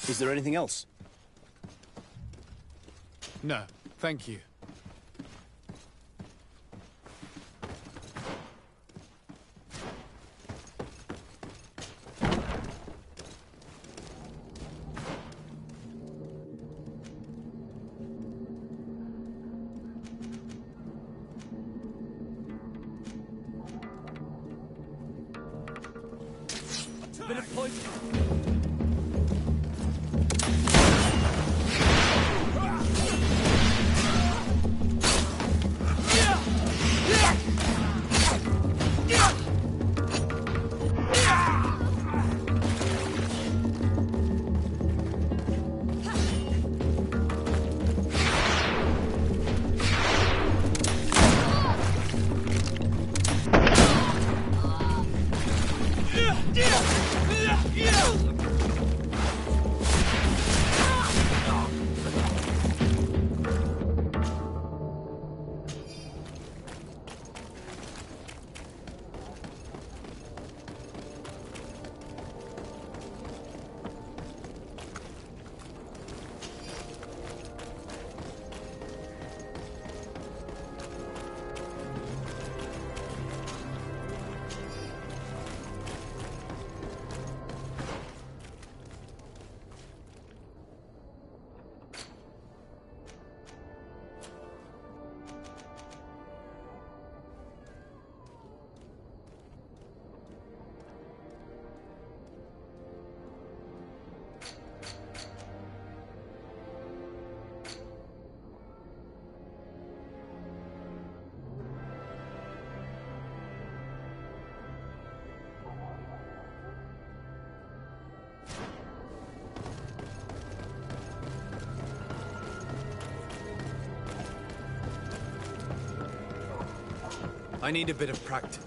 Is there anything else? No, thank you. Bit of poison. I need a bit of practice.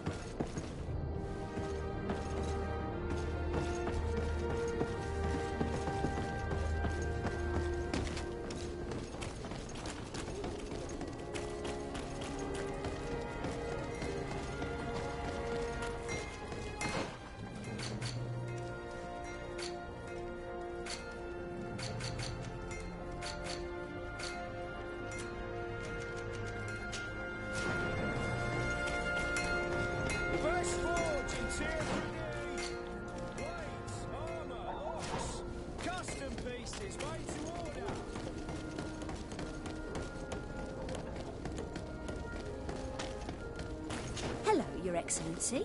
Hello, Your Excellency.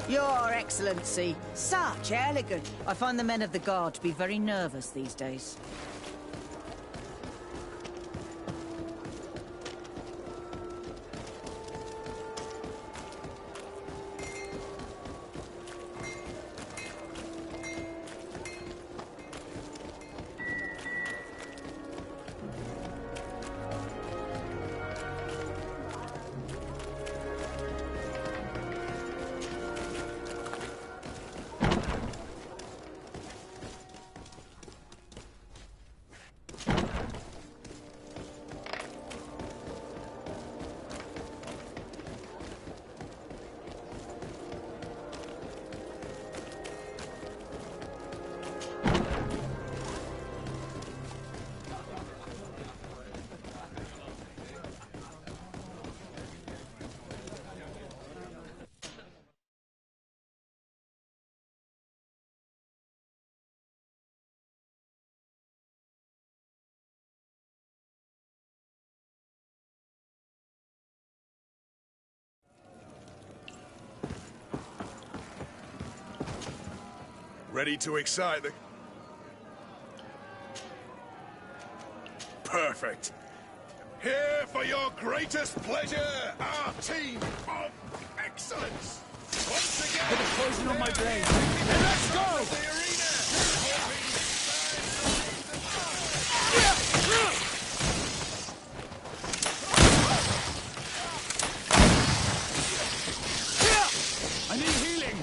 Your Excellency. Such elegant. I find the men of the guard to be very nervous these days. Ready to excite the... Perfect. Here for your greatest pleasure, our team of excellence. Once again... Put a poison on my blade. And let's go! I need healing.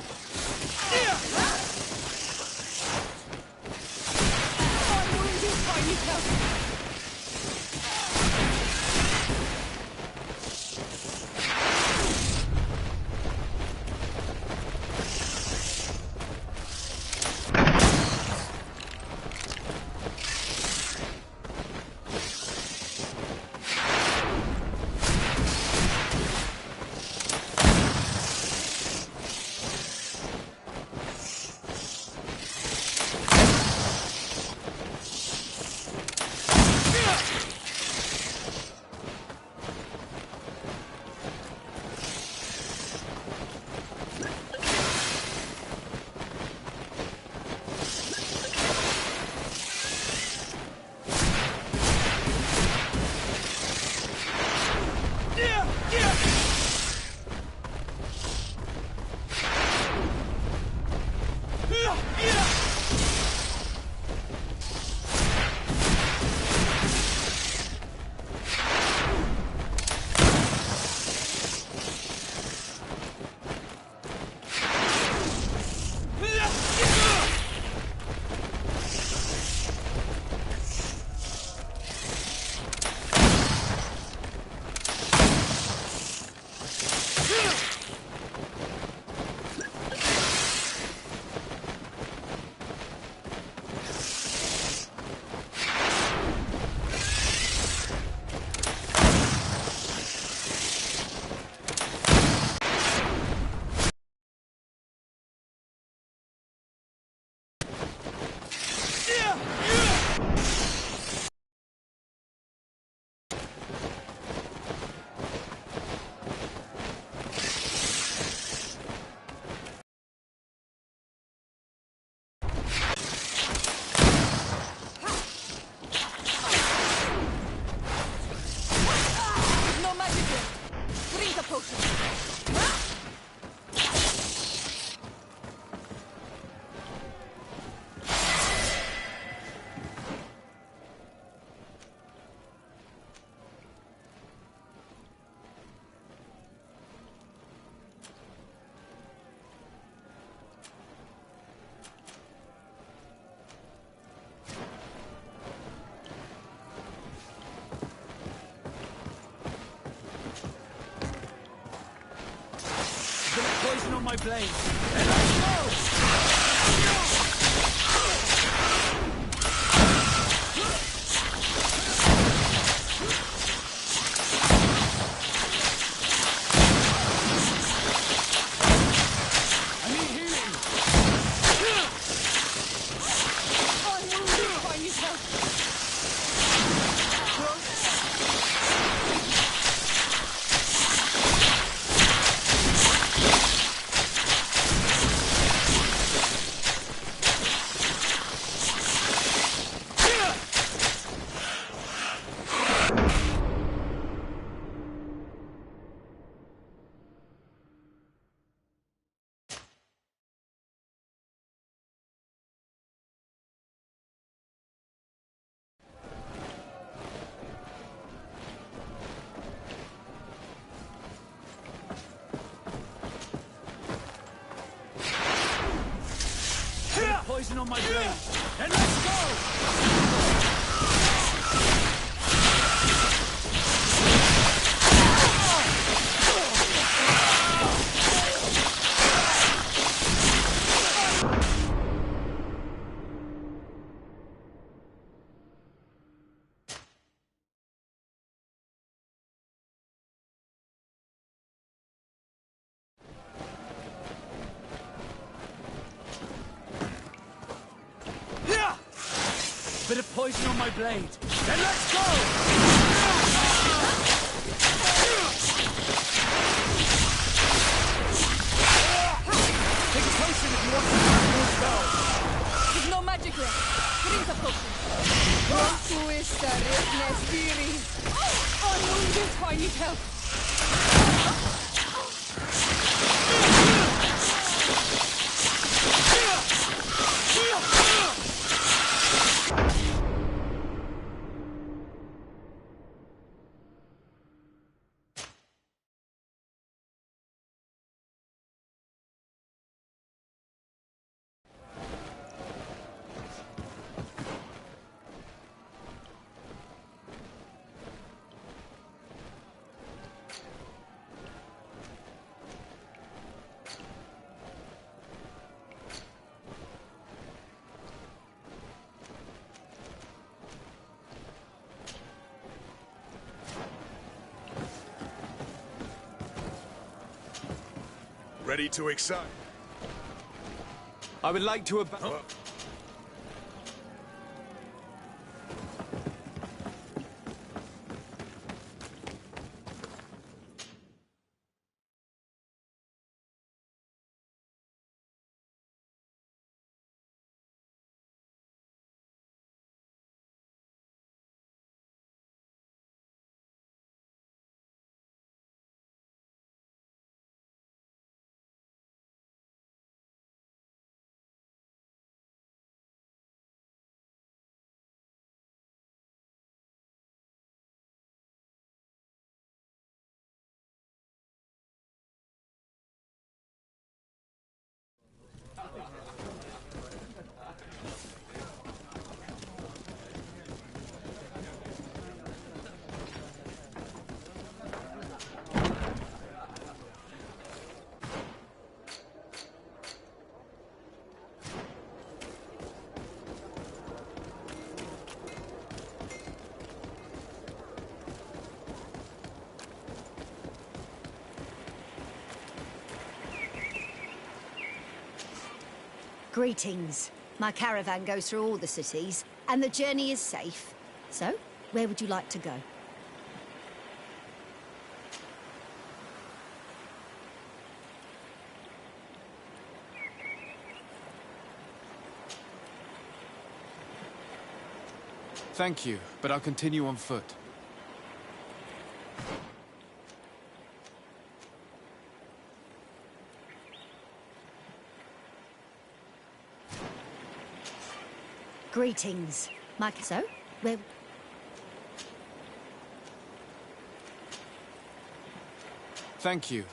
Poison on my blade. And let's go! on my blade. Then let's go! Bit of poison on my blade. Then let's go! Take a potion if you want to cast more spells. There's no magic left. Drink a potion. Pronto estaré spirit. Oh, no, I need help. Ready to excite? I would like to Greetings. My caravan goes through all the cities, and the journey is safe. So, where would you like to go? Thank you, but I'll continue on foot. Greetings. So, where... Thank you.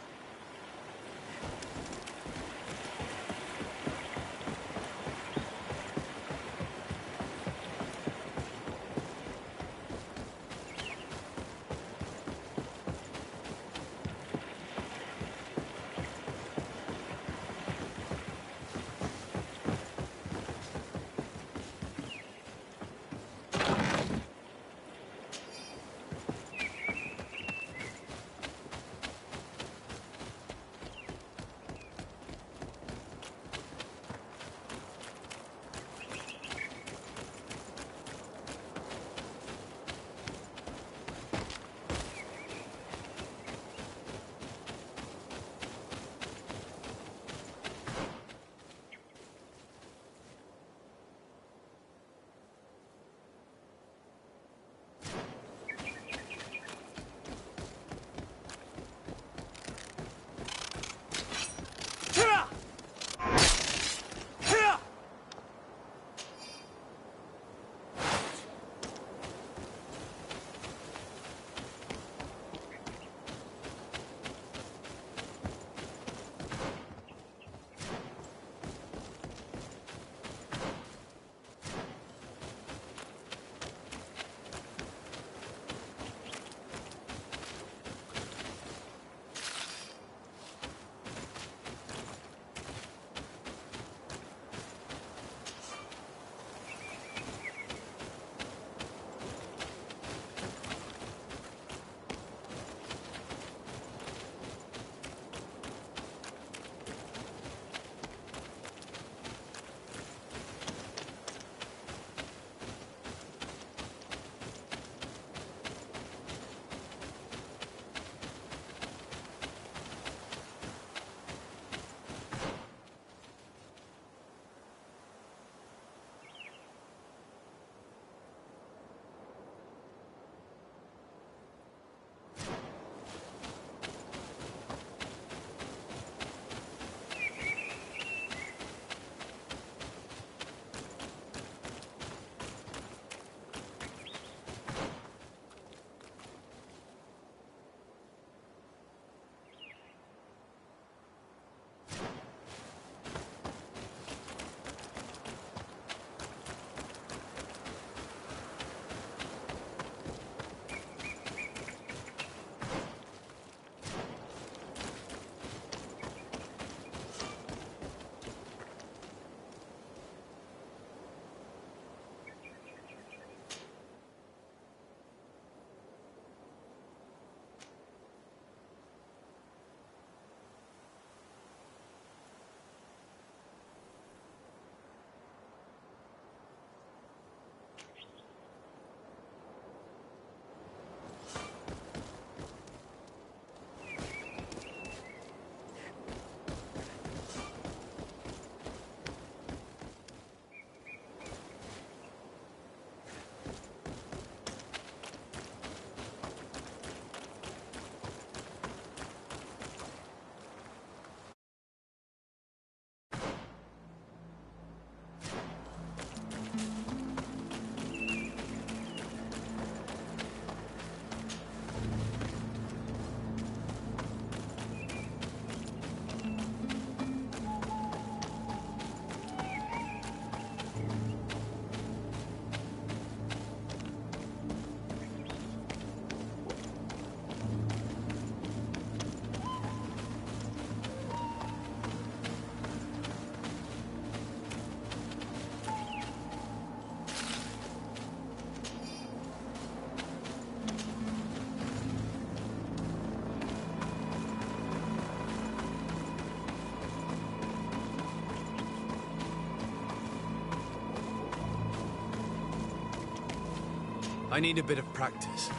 I need a bit of practice.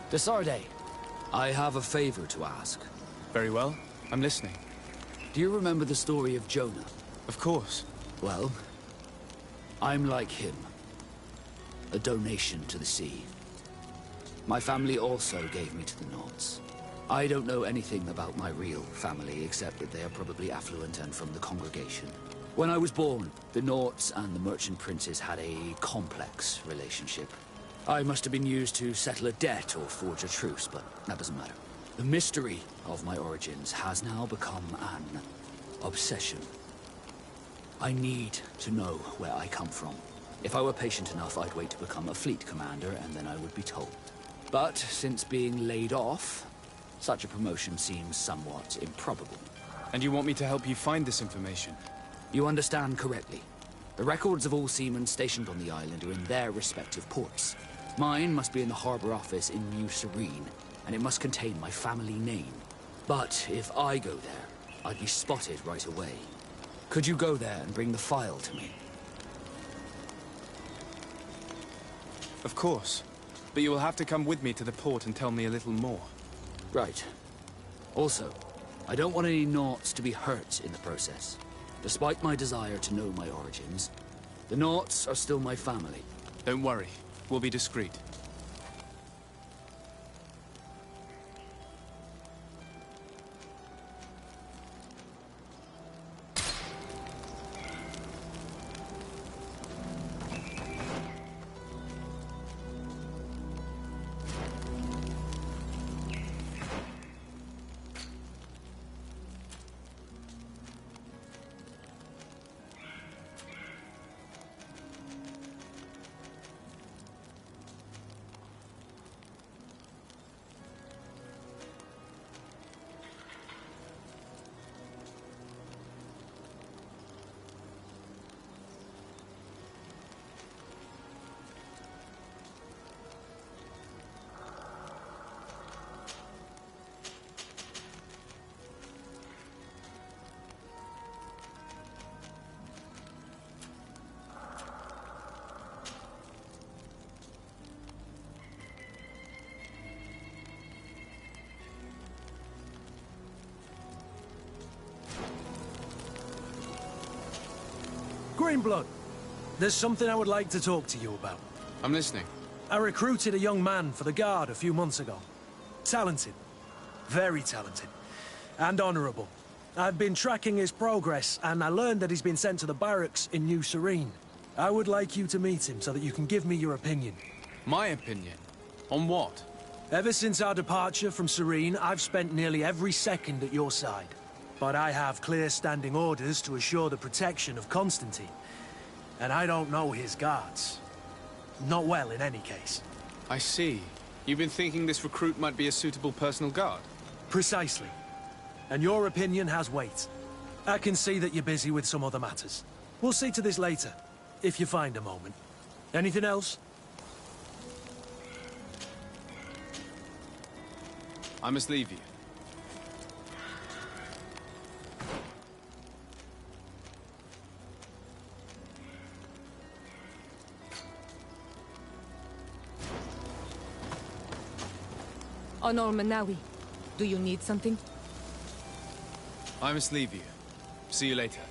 Desarde, I have a favor to ask. Very well. I'm listening. Do you remember the story of Jonah? Of course. Well, I'm like him. A donation to the sea. My family also gave me to the Nords. I don't know anything about my real family, except that they are probably affluent and from the congregation. When I was born, the Nords and the merchant princes had a complex relationship. I must have been used to settle a debt or forge a truce, but that doesn't matter. The mystery of my origins has now become an obsession. I need to know where I come from. If I were patient enough, I'd wait to become a fleet commander, and then I would be told. But since being laid off, such a promotion seems somewhat improbable. And you want me to help you find this information? You understand correctly. The records of all seamen stationed on the island are in their respective ports. Mine must be in the harbor office in New Serene, and it must contain my family name. But if I go there, I'd be spotted right away. Could you go there and bring the file to me? Of course. But you will have to come with me to the port and tell me a little more. Right. Also, I don't want any Nauts to be hurt in the process. Despite my desire to know my origins, the Nauts are still my family. Don't worry. We'll be discreet. Greenblood, there's something I would like to talk to you about. I'm listening. I recruited a young man for the Guard a few months ago. Talented. Very talented. And honorable. I've been tracking his progress, and I learned that he's been sent to the barracks in New Serene. I would like you to meet him so that you can give me your opinion. My opinion? On what? Ever since our departure from Serene, I've spent nearly every second at your side. But I have clear standing orders to assure the protection of Constantine. And I don't know his guards. Not well, in any case. I see. You've been thinking this recruit might be a suitable personal guard? Precisely. And your opinion has weight. I can see that you're busy with some other matters. We'll see to this later, if you find a moment. Anything else? I must leave you. Honor Manawi, do you need something? I must leave you. See you later.